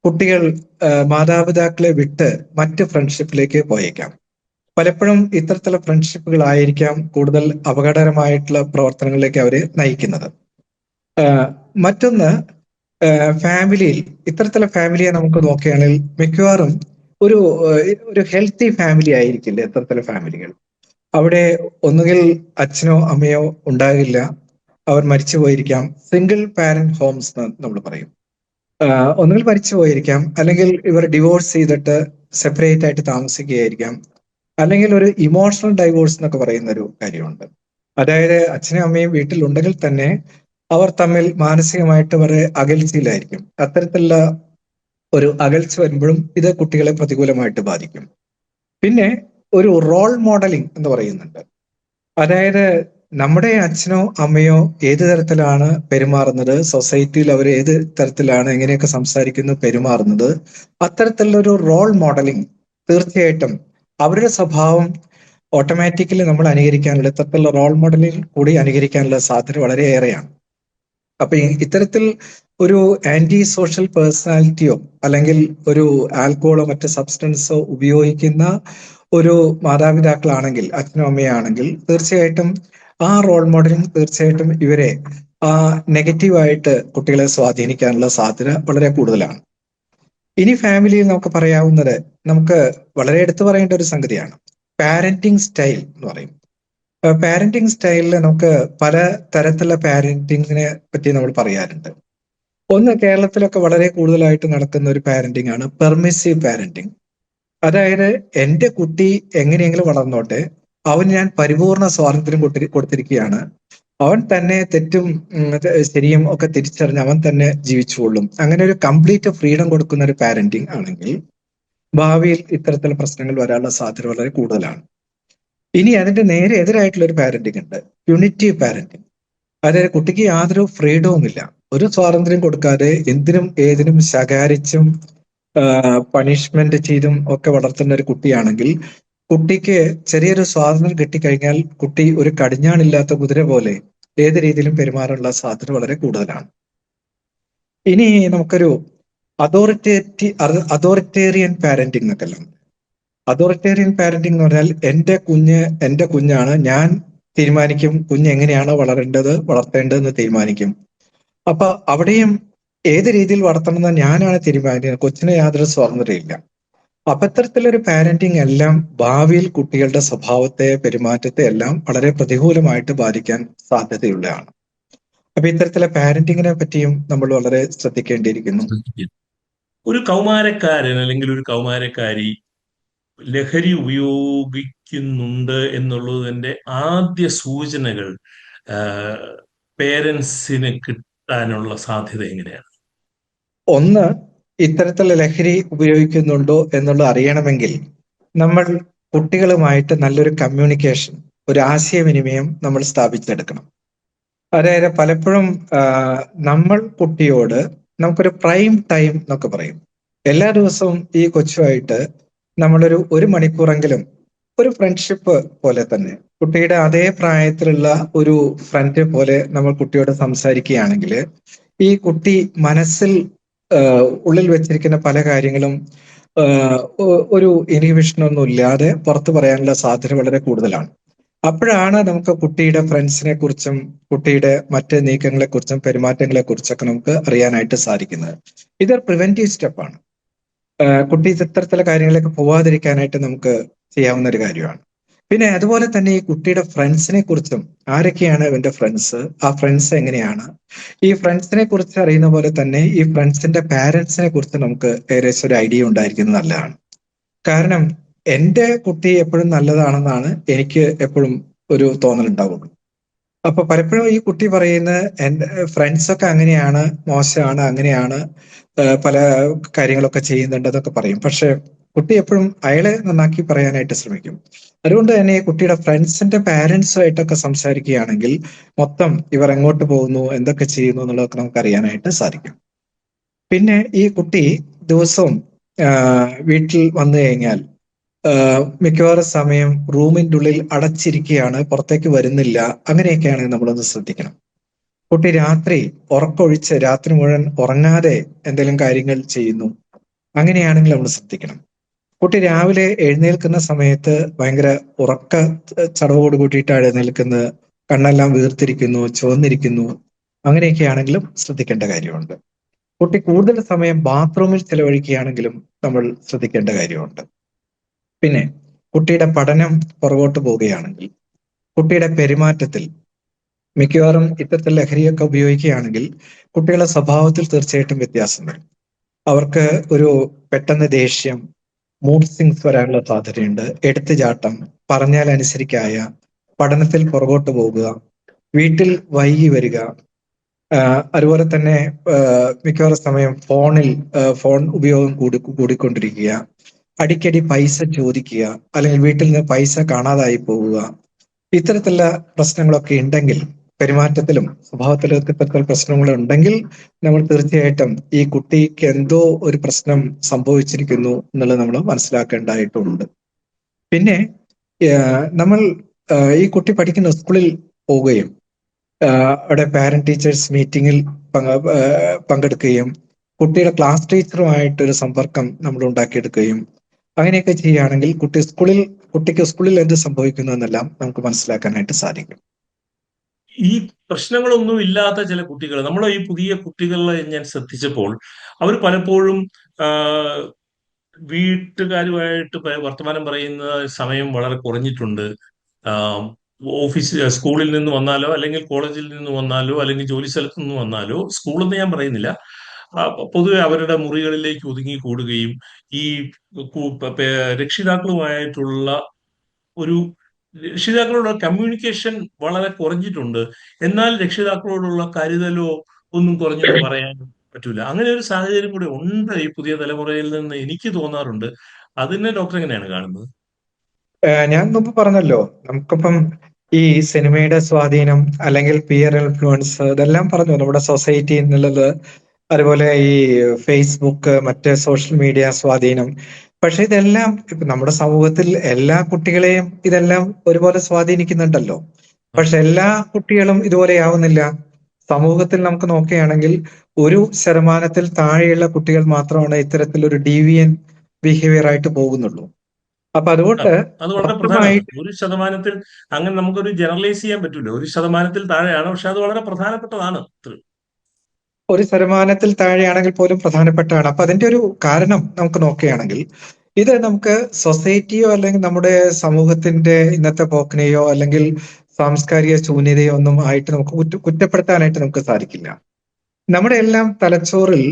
[SPEAKER 2] കുട്ടികൾ മാതാപിതാക്കളെ വിട്ട് മറ്റ് ഫ്രണ്ട്ഷിപ്പിലേക്ക് പോയേക്കാം. പലപ്പോഴും ഇത്തരത്തിലുള്ള ഫ്രണ്ട്ഷിപ്പുകളായിരിക്കാം കൂടുതൽ അപകടകരമായിട്ടുള്ള പ്രവർത്തനങ്ങളിലേക്ക് അവരെ നയിക്കുന്നത്. മറ്റൊന്ന്, ഫാമിലിയിൽ ഇത്തരത്തിലുള്ള ഫാമിലിയെ നമുക്ക് നോക്കുകയാണെങ്കിൽ മിക്കവാറും ഒരു ഹെൽത്തി ഫാമിലി ആയിരിക്കില്ല ഇത്തരത്തിലുള്ള ഫാമിലികൾ. അവിടെ ഒന്നുകിൽ അച്ഛനോ അമ്മയോ ഉണ്ടാകില്ല, അവർ മരിച്ചു പോയിരിക്കാം. സിംഗിൾ പാരന്റ് ഹോംസ് നമ്മൾ പറയും. ഒന്നുകിൽ മരിച്ചു പോയിരിക്കാം, അല്ലെങ്കിൽ ഇവർ ഡിവോഴ്സ് ചെയ്തിട്ട് സെപ്പറേറ്റ് ആയിട്ട് താമസിക്കുകയായിരിക്കാം, അല്ലെങ്കിൽ ഒരു ഇമോഷണൽ ഡൈവോഴ്സ് എന്നൊക്കെ പറയുന്ന ഒരു കാര്യമുണ്ട്. അതായത് അച്ഛനും അമ്മയും വീട്ടിലുണ്ടെങ്കിൽ തന്നെ അവർ തമ്മിൽ മാനസികമായിട്ട് വളരെ അകൽച്ചയിലായിരിക്കും. അത്തരത്തിലുള്ള ഒരു അകൽച്ച വരുമ്പോഴും ഇത് കുട്ടികളെ പ്രതികൂലമായിട്ട് ബാധിക്കും. പിന്നെ ഒരു റോൾ മോഡലിംഗ് എന്ന് പറയുന്നുണ്ട്. അതായത് നമ്മുടെ അച്ഛനോ അമ്മയോ ഏത് തരത്തിലാണ് പെരുമാറുന്നത്, സൊസൈറ്റിയിൽ അവർ ഏത് തരത്തിലാണ്, എങ്ങനെയൊക്കെ സംസാരിക്കുന്നു, പെരുമാറുന്നത്, അത്തരത്തിലുള്ള ഒരു റോൾ മോഡലിംഗ് തീർച്ചയായിട്ടും അവരുടെ സ്വഭാവം ഓട്ടോമാറ്റിക്കലി നമ്മൾ അനുകരിക്കാനുള്ള, ഇത്തരത്തിലുള്ള റോൾ മോഡലിൽ കൂടി അനുകരിക്കാനുള്ള സാധ്യത വളരെയേറെയാണ്. അപ്പൊ ഇത്തരത്തിൽ ഒരു ആന്റി സോഷ്യൽ പേഴ്സണാലിറ്റിയോ അല്ലെങ്കിൽ ഒരു ആൽക്കഹോളോ മറ്റ് സബ്സ്റ്റൻസോ ഉപയോഗിക്കുന്ന ഒരു മാതാപിതാക്കളാണെങ്കിൽ, അച്ഛനും അമ്മയാണെങ്കിൽ, തീർച്ചയായിട്ടും ആ റോൾ മോഡലിംഗ് തീർച്ചയായിട്ടും ഇവരെ ആ നെഗറ്റീവായിട്ട് കുട്ടികളെ സ്വാധീനിക്കാനുള്ള സാധ്യത വളരെ കൂടുതലാണ്. ഇനി ഫാമിലിയിൽ നമുക്ക് പറയാവുന്നത്, നമുക്ക് വളരെ എടുത്തു പറയേണ്ട ഒരു സംഗതിയാണ് പാരന്റിങ് സ്റ്റൈൽ എന്ന് പറയും. പാരന്റിങ് സ്റ്റൈലിൽ നമുക്ക് പല തരത്തിലുള്ള പാരന്റിങ്ങിനെ പറ്റി നമ്മൾ പറയാറുണ്ട്. ഒന്ന്, കേരളത്തിലൊക്കെ വളരെ കൂടുതലായിട്ട് നടക്കുന്ന ഒരു പാരന്റിങ് ആണ് പെർമിസീവ് പാരന്റിങ്. അതായത് എന്റെ കുട്ടി എങ്ങനെയെങ്കിലും വളർന്നോട്ടെ, അവന് ഞാൻ പരിപൂർണ സ്വാതന്ത്ര്യം കൊടുത്തിരിക്കുകയാണ്, അവൻ തന്നെ തെറ്റും ശരിയും ഒക്കെ തിരിച്ചറിഞ്ഞ് അവൻ തന്നെ ജീവിച്ചുകൊള്ളും. അങ്ങനെ ഒരു കംപ്ലീറ്റ് ഫ്രീഡം കൊടുക്കുന്ന ഒരു പാരന്റിങ് ആണെങ്കിൽ ഭാവിയിൽ ഇത്തരത്തിലുള്ള പ്രശ്നങ്ങൾ വരാനുള്ള സാധ്യത വളരെ കൂടുതലാണ്. ഇനി അതിന്റെ നേരെ എതിരായിട്ടുള്ള ഒരു പാരന്റിങ് ഉണ്ട്, പ്യൂണിറ്റീവ് പാരന്റിങ്. അതായത് കുട്ടിക്ക് യാതൊരു ഫ്രീഡവും ഇല്ല, ഒരു സ്വാതന്ത്ര്യം കൊടുക്കാതെ എന്തിനും ഏതിനും ശകാരിച്ചും പണിഷ്മെന്റ് ചെയ്തും ഒക്കെ വളർത്തുന്ന ഒരു കുട്ടിയാണെങ്കിൽ കുട്ടിക്ക് ചെറിയൊരു സ്വാതന്ത്ര്യം കിട്ടിക്കഴിഞ്ഞാൽ കുട്ടി ഒരു കടിഞ്ഞാണില്ലാത്ത കുതിര പോലെ ഏത് രീതിയിലും പെരുമാറാനുള്ള സാധ്യത വളരെ കൂടുതലാണ്. ഇനി നമുക്കൊരു അതോറിറ്റേറിയൻ പാരന്റിങ് എന്നൊക്കെ അല്ല. അതോറിറ്റേറിയൻ പാരന്റിങ് എന്ന് പറഞ്ഞാൽ എന്റെ കുഞ്ഞാണ്, ഞാൻ തീരുമാനിക്കും കുഞ്ഞ് എങ്ങനെയാണോ വളർത്തേണ്ടതെന്ന് തീരുമാനിക്കും. അപ്പൊ അവിടെയും ഏത് രീതിയിൽ വളർത്തണമെന്ന് ഞാനാണ് തീരുമാനിക്കുന്നത്, കൊച്ചിന് യാതൊരു സ്വാതന്ത്ര്യമില്ല. അപ്പൊ ഇത്തരത്തിലൊരു പാരന്റിങ് എല്ലാം ഭാവിയിൽ കുട്ടികളുടെ സ്വഭാവത്തെ, പെരുമാറ്റത്തെ എല്ലാം വളരെ പ്രതികൂലമായിട്ട് ബാധിക്കാൻ സാധ്യതയുള്ളതാണ്. അപ്പൊ ഇത്തരത്തിലെ പാരന്റിങ്ങിനെ പറ്റിയും നമ്മൾ വളരെ ശ്രദ്ധിക്കേണ്ടിയിരിക്കുന്നു.
[SPEAKER 1] ഒരു കൗമാരക്കാരൻ അല്ലെങ്കിൽ ഒരു കൗമാരക്കാരി ലഹരി ഉപയോഗിക്കുന്നുണ്ട് എന്നുള്ളതിന്റെ ആദ്യ സൂചനകൾ പേരൻസിന് കിട്ടാനുള്ള സാധ്യത എങ്ങനെയാണ്?
[SPEAKER 2] ഒന്ന്, ഇത്തരത്തിലുള്ള ലഹരി ഉപയോഗിക്കുന്നുണ്ടോ എന്നുള്ളത് അറിയണമെങ്കിൽ നമ്മൾ കുട്ടികളുമായിട്ട് നല്ലൊരു കമ്മ്യൂണിക്കേഷൻ, ഒരു ആശയവിനിമയം നമ്മൾ സ്ഥാപിച്ചെടുക്കണം. അതായത് പലപ്പോഴും നമ്മൾ കുട്ടിയോട് നമുക്കൊരു പ്രൈം ടൈം എന്നൊക്കെ പറയും. എല്ലാ ദിവസവും ഈ കൊച്ചുമായിട്ട് നമ്മളൊരു 1 മണിക്കൂറെങ്കിലും ഒരു ഫ്രണ്ട്ഷിപ്പ് പോലെ തന്നെ, കുട്ടിയുടെ അതേ പ്രായത്തിലുള്ള ഒരു ഫ്രണ്ട് പോലെ നമ്മൾ കുട്ടിയോട് സംസാരിക്കുകയാണെങ്കിൽ ഈ കുട്ടി മനസ്സിൽ ഉള്ളിൽ വെച്ചിരിക്കുന്ന പല കാര്യങ്ങളും ഒരു ഇൻഹിബിഷനൊന്നും ഇല്ലാതെ പുറത്തു പറയാനുള്ള സാധ്യത വളരെ കൂടുതലാണ്. അപ്പോഴാണ് നമുക്ക് കുട്ടിയുടെ ഫ്രണ്ട്സിനെ കുറിച്ചും കുട്ടിയുടെ മറ്റ് നീക്കങ്ങളെ കുറിച്ചും പെരുമാറ്റങ്ങളെ കുറിച്ചൊക്കെ നമുക്ക് അറിയാനായിട്ട് സാധിക്കുന്നത്. ഇതൊരു പ്രിവെന്റീവ് സ്റ്റെപ്പാണ്. കുട്ടി ഇത്തരത്തിലുള്ള കാര്യങ്ങളിലേക്ക് പോവാതിരിക്കാനായിട്ട് നമുക്ക് ചെയ്യാവുന്ന ഒരു കാര്യമാണ്. പിന്നെ അതുപോലെ തന്നെ ഈ കുട്ടിയുടെ ഫ്രണ്ട്സിനെ കുറിച്ചും, ആരൊക്കെയാണ് ഇവന്റെ ഫ്രണ്ട്സ്, ആ ഫ്രണ്ട്സ് എങ്ങനെയാണ്, ഈ ഫ്രണ്ട്സിനെ കുറിച്ച് അറിയുന്ന പോലെ തന്നെ ഈ ഫ്രണ്ട്സിന്റെ പാരന്റ്സിനെ കുറിച്ച് നമുക്ക് ഏകദേശം ഒരു ഐഡിയ ഉണ്ടായിരിക്കുന്നത് നല്ലതാണ്. കാരണം എന്റെ കുട്ടി എപ്പോഴും നല്ലതാണെന്നാണ് എനിക്ക് എപ്പോഴും ഒരു തോന്നലുണ്ടാവുള്ളൂ. അപ്പൊ പലപ്പോഴും ഈ കുട്ടി പറയുന്ന എന്റെ ഫ്രണ്ട്സൊക്കെ അങ്ങനെയാണ്, മോശമാണ്, അങ്ങനെയാണ്, പല കാര്യങ്ങളൊക്കെ ചെയ്യുന്നുണ്ട് എന്നൊക്കെ പറയും. പക്ഷെ കുട്ടി എപ്പോഴും അയാളെ നന്നാക്കി പറയാനായിട്ട് ശ്രമിക്കും. അതുകൊണ്ട് തന്നെ കുട്ടിയുടെ ഫ്രണ്ട്സിന്റെ പാരന്റ്സുമായിട്ടൊക്കെ സംസാരിക്കുകയാണെങ്കിൽ മൊത്തം ഇവർ എങ്ങോട്ട് പോകുന്നു, എന്തൊക്കെ ചെയ്യുന്നു എന്നുള്ളതൊക്കെ നമുക്ക് അറിയാനായിട്ട് സാധിക്കും. പിന്നെ ഈ കുട്ടി ദിവസവും വീട്ടിൽ വന്നു കഴിഞ്ഞാൽ മിക്കവാറും സമയം റൂമിൻ്റെ ഉള്ളിൽ അടച്ചിരിക്കുകയാണ്, പുറത്തേക്ക് വരുന്നില്ല, അങ്ങനെയൊക്കെയാണെങ്കിൽ നമ്മളൊന്ന് ശ്രദ്ധിക്കണം. കുട്ടി രാത്രി ഉറക്കമൊഴിച്ച് രാത്രി മുഴുവൻ ഉറങ്ങാതെ എന്തെങ്കിലും കാര്യങ്ങൾ ചെയ്യുന്നു, അങ്ങനെയാണെങ്കിൽ നമ്മൾ ശ്രദ്ധിക്കണം. കുട്ടി രാവിലെ എഴുന്നേൽക്കുന്ന സമയത്ത് ഭയങ്കര ഉറക്ക ചടവോട് കൂട്ടിയിട്ടാണ് എഴുന്നേൽക്കുന്നത്, കണ്ണെല്ലാം വീർത്തിരിക്കുന്നു, ചുവന്നിരിക്കുന്നു, അങ്ങനെയൊക്കെയാണെങ്കിലും ശ്രദ്ധിക്കേണ്ട കാര്യമുണ്ട്. കുട്ടി കൂടുതൽ സമയം ബാത്റൂമിൽ ചെലവഴിക്കുകയാണെങ്കിലും നമ്മൾ ശ്രദ്ധിക്കേണ്ട കാര്യമുണ്ട്. പിന്നെ കുട്ടിയുടെ പഠനം പുറകോട്ട് പോവുകയാണെങ്കിൽ, കുട്ടിയുടെ പെരുമാറ്റത്തിൽ മിക്കവാറും ഇത്തരത്തിൽ ലഹരിയൊക്കെ ഉപയോഗിക്കുകയാണെങ്കിൽ കുട്ടികളുടെ സ്വഭാവത്തിൽ തീർച്ചയായിട്ടും വ്യത്യാസം വരും. അവർക്ക് ഒരു പെട്ടെന്ന് ദേഷ്യം, മൂഡ് സ്വിങ്സ് വരാനുള്ള സാധ്യതയുണ്ട്, എടുത്തുചാട്ടം, പറഞ്ഞാൽ അനുസരിക്കായ, പഠനത്തിൽ പുറകോട്ട് പോകുക, വീട്ടിൽ വൈകി വരിക, അതുപോലെ തന്നെ മിക്കവാറും സമയം ഫോൺ ഉപയോഗം കൂടിക്കൊണ്ടിരിക്കുക, അടിക്കടി പൈസ ചോദിക്കുക, അല്ലെങ്കിൽ വീട്ടിൽ നിന്ന് പൈസ കാണാതായി പോവുക, ഇത്തരത്തിലുള്ള പ്രശ്നങ്ങളൊക്കെ ഉണ്ടെങ്കിൽ, പെരുമാറ്റത്തിലും സ്വഭാവത്തിലും ഇത്തരത്തിലുള്ള പ്രശ്നങ്ങൾ ഉണ്ടെങ്കിൽ നമ്മൾ തീർച്ചയായിട്ടും ഈ കുട്ടിക്ക് എന്തോ ഒരു പ്രശ്നം സംഭവിച്ചിരിക്കുന്നു എന്നുള്ളത് നമ്മൾ മനസ്സിലാക്കേണ്ടതായിട്ടുണ്ട്. പിന്നെ നമ്മൾ ഈ കുട്ടി പഠിക്കുന്ന സ്കൂളിൽ പോവുകയും അവിടെ പാരന്റ് ടീച്ചേഴ്സ് മീറ്റിങ്ങിൽ പങ്കെടുക്കുകയും കുട്ടിയുടെ ക്ലാസ് ടീച്ചറുമായിട്ടൊരു സമ്പർക്കം നമ്മൾ ഉണ്ടാക്കിയെടുക്കുകയും അങ്ങനെയൊക്കെ ചെയ്യുകയാണെങ്കിൽ കുട്ടിക്ക് സ്കൂളിൽ എന്ത് സംഭവിക്കുന്നു എന്നെല്ലാം നമുക്ക് മനസ്സിലാക്കാനായിട്ട് സാധിക്കും.
[SPEAKER 1] ഈ പ്രശ്നങ്ങളൊന്നും ഇല്ലാത്ത ചില കുട്ടികൾ, നമ്മളെ ഈ പുതിയ കുട്ടികളെ ഞാൻ ശ്രദ്ധിച്ചപ്പോൾ അവർ പലപ്പോഴും ആ, വീട്ടുകാരുമായിട്ട് വർത്തമാനം പറയുന്ന സമയം വളരെ കുറഞ്ഞിട്ടുണ്ട്. ആം, സ്കൂളിൽ നിന്ന് വന്നാലോ അല്ലെങ്കിൽ കോളേജിൽ നിന്ന് വന്നാലോ അല്ലെങ്കിൽ ജോലി സ്ഥലത്ത് നിന്ന് വന്നാലോ, സ്കൂളെന്ന് ഞാൻ പറയുന്നില്ല, ആ, പൊതുവെ അവരുടെ മുറികളിലേക്ക് ഒതുങ്ങി കൂടുകയും ഈ രക്ഷിതാക്കളുമായിട്ടുള്ള ഒരു രക്ഷിതാക്കളോടുള്ള കമ്മ്യൂണിക്കേഷൻ വളരെ കുറഞ്ഞിട്ടുണ്ട്. എന്നാൽ രക്ഷിതാക്കളോടുള്ള കരുതലോ ഒന്നും കുറഞ്ഞെന്ന് പറയാൻ പറ്റൂല. അങ്ങനെ ഒരു സാഹചര്യം കൂടി ഉണ്ട് ഈ പുതിയ തലമുറയിൽ നിന്ന് എനിക്ക് തോന്നാറുണ്ട്. അതിനെ ഡോക്ടർ എങ്ങനെയാണ് കാണുന്നത്?
[SPEAKER 2] ഞാൻ മുമ്പ് പറഞ്ഞല്ലോ, നമുക്കിപ്പം ഈ സിനിമയുടെ സ്വാധീനം അല്ലെങ്കിൽ പിയർ ഇൻഫ്ലുവൻസ് ഇതെല്ലാം പറഞ്ഞു, നമ്മുടെ സൊസൈറ്റി എന്നുള്ളത്, അതുപോലെ ഈ ഫേസ്ബുക്ക്, മറ്റ് സോഷ്യൽ മീഡിയ സ്വാധീനം. പക്ഷെ ഇതെല്ലാം ഇപ്പൊ നമ്മുടെ സമൂഹത്തിൽ എല്ലാ കുട്ടികളെയും ഇതെല്ലാം ഒരുപോലെ സ്വാധീനിക്കുന്നുണ്ടല്ലോ. പക്ഷെ എല്ലാ കുട്ടികളും ഇതുപോലെ ആവുന്നില്ല. സമൂഹത്തിൽ നമുക്ക് നോക്കുകയാണെങ്കിൽ 1% താഴെയുള്ള കുട്ടികൾ മാത്രമാണ് ഇത്തരത്തിലൊരു ഡീവിയൻ ബിഹേവിയർ ആയിട്ട് പോകുന്നുള്ളൂ. അപ്പൊ
[SPEAKER 1] ആ,
[SPEAKER 2] അതുകൊണ്ട്
[SPEAKER 1] അത് വളരെ പ്രധാനമാണ്.
[SPEAKER 2] മൊത്തമായിട്ട്
[SPEAKER 1] 1% അങ്ങനെ നമുക്കൊരു ജനറലൈസ് ചെയ്യാൻ പറ്റൂല. 1% താഴെയാണ്, പക്ഷെ അത് വളരെ പ്രധാനപ്പെട്ടതാണ്.
[SPEAKER 2] 1% താഴെയാണെങ്കിൽ പോലും പ്രധാനപ്പെട്ടാണ്. അപ്പൊ അതിന്റെ ഒരു കാരണം നമുക്ക് നോക്കുകയാണെങ്കിൽ, ഇത് നമുക്ക് സൊസൈറ്റിയോ അല്ലെങ്കിൽ നമ്മുടെ സമൂഹത്തിന്റെ ഇന്നത്തെ പോക്കിനെയോ അല്ലെങ്കിൽ സാംസ്കാരിക ശൂന്യതയോ ഒന്നും ആയിട്ട് നമുക്ക് കുറ്റപ്പെടുത്താനായിട്ട് നമുക്ക് സാധിക്കില്ല. നമ്മുടെ എല്ലാം തലച്ചോറിൽ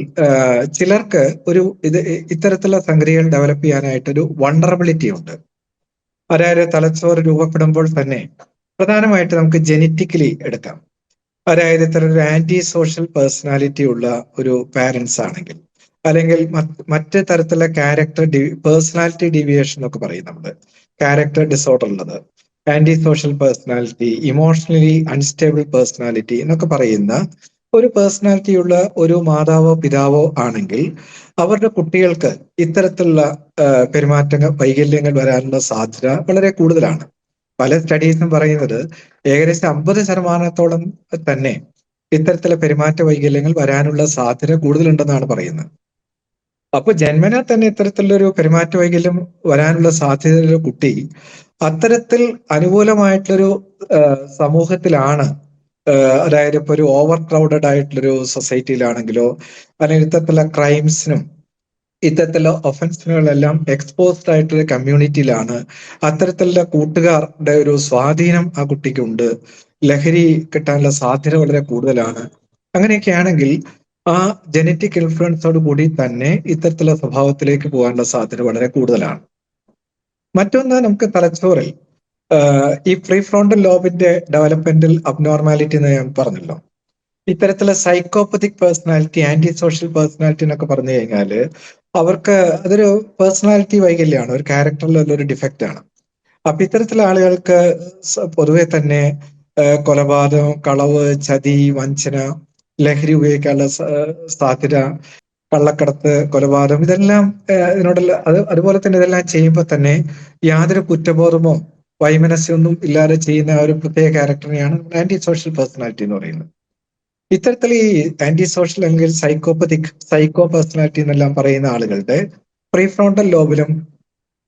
[SPEAKER 2] ചിലർക്ക് ഒരു ഇത്തരത്തിലുള്ള സംഗതികൾ ഡെവലപ്പ് ചെയ്യാനായിട്ട് ഒരു വണ്ടറബിലിറ്റി ഉണ്ട്. അതായത് തലച്ചോറ് രൂപപ്പെടുമ്പോൾ തന്നെ പ്രധാനമായിട്ട് നമുക്ക് ജെനറ്റിക്കലി എടുക്കാം. അതായത് ഇത്ര ഒരു ആന്റി സോഷ്യൽ പേഴ്സണാലിറ്റി ഉള്ള ഒരു പാരന്റ്സ് ആണെങ്കിൽ, അല്ലെങ്കിൽ മറ്റ് തരത്തിലുള്ള പേഴ്സണാലിറ്റി ഡീവിയേഷൻ എന്നൊക്കെ പറയും നമ്മള്, ക്യാരക്ടർ ഡിസോർഡർ ഉള്ളത്, anti social personality, emotionally unstable personality എന്നൊക്കെ പറയുന്ന ഒരു പേഴ്സണാലിറ്റി ഉള്ള ഒരു മാതാവോ പിതാവോ ആണെങ്കിൽ അവരുടെ കുട്ടികൾക്ക് ഇത്തരത്തിലുള്ള പെരുമാറ്റങ്ങൾ, വൈകല്യങ്ങൾ വരാനുള്ള സാധ്യത വളരെ കൂടുതലാണ്. പല സ്റ്റഡീസും പറയുന്നത് ഏകദേശം 50% തന്നെ ഇത്തരത്തിലുള്ള പെരുമാറ്റ വൈകല്യങ്ങൾ വരാനുള്ള സാധ്യത കൂടുതലുണ്ടെന്നാണ് പറയുന്നത്. അപ്പൊ ജന്മനാൽ തന്നെ ഇത്തരത്തിലുള്ളൊരു പെരുമാറ്റ വൈകല്യം വരാനുള്ള സാധ്യതയുള്ള കുട്ടി അത്തരത്തിൽ അനുകൂലമായിട്ടുള്ളൊരു സമൂഹത്തിലാണ്, അതായത് ഇപ്പൊ ഒരു ഓവർ ക്രൗഡഡ് ആയിട്ടുള്ളൊരു സൊസൈറ്റിയിലാണെങ്കിലോ അല്ലെങ്കിൽ ഇത്തരത്തിലുള്ള ക്രൈംസിനും ഇത്തരത്തിലുള്ള ഒഫൻസിനുകളെല്ലാം എക്സ്പോസ്ഡ് ആയിട്ടുള്ള കമ്മ്യൂണിറ്റിയിലാണ്, അത്തരത്തിലുള്ള കൂട്ടുകാരുടെ ഒരു സ്വാധീനം ആ കുട്ടിക്കുണ്ട്, ലഹരി കിട്ടാനുള്ള സാധ്യത വളരെ കൂടുതലാണ്. അങ്ങനെയൊക്കെ ആണെങ്കിൽ ആ ജനറ്റിക് ഇൻഫ്ലുവൻസോട് കൂടി തന്നെ ഇത്തരത്തിലുള്ള സ്വഭാവത്തിലേക്ക് പോകാനുള്ള സാധ്യത വളരെ കൂടുതലാണ്. മറ്റൊന്ന്, നമുക്ക് തലച്ചോറിൽ ഈ പ്രീ ഫ്രോണ്ടൽ ലോബിന്റെ ഡെവലപ്മെന്റൽ അബ്നോർമാലിറ്റി എന്ന് ഞാൻ പറഞ്ഞല്ലോ. ഇത്തരത്തിലുള്ള സൈക്കോപ്പത്തിക് പേഴ്സണാലിറ്റി, ആന്റി സോഷ്യൽ പേഴ്സണാലിറ്റി എന്നൊക്കെ പറഞ്ഞു കഴിഞ്ഞാല് അവർക്ക് അതൊരു പേഴ്സണാലിറ്റി വൈകല്യമാണ്, ഒരു ക്യാരക്ടറിലുള്ള ഒരു ഡിഫക്റ്റ് ആണ്. അപ്പൊ ഇത്തരത്തിലുള്ള ആളുകൾക്ക് പൊതുവെ തന്നെ കൊലപാതകം, കളവ്, ചതി, വഞ്ചന, ലഹരി ഉപയോഗിക്കാനുള്ള സാധ്യത, കള്ളക്കടത്ത്, കൊലപാതകം, ഇതെല്ലാം ഇതിനോടുള്ള അതുപോലെ തന്നെ ഇതെല്ലാം ചെയ്യുമ്പോൾ തന്നെ യാതൊരു കുറ്റബോധമോ വൈമനസ്യമൊന്നും ഇല്ലാതെ ചെയ്യുന്ന ഒരു പ്രത്യേക ക്യാരക്ടറിനെയാണ് ആന്റി സോഷ്യൽ പേഴ്സണാലിറ്റി എന്ന് പറയുന്നത്. ഇത്തരത്തിൽ ഈ ആന്റി സോഷ്യൽ അല്ലെങ്കിൽ സൈക്കോ പേഴ്സണാലിറ്റി എന്നെല്ലാം പറയുന്ന ആളുകളുടെ പ്രീ ഫ്രോണ്ടൽ ലോബിലും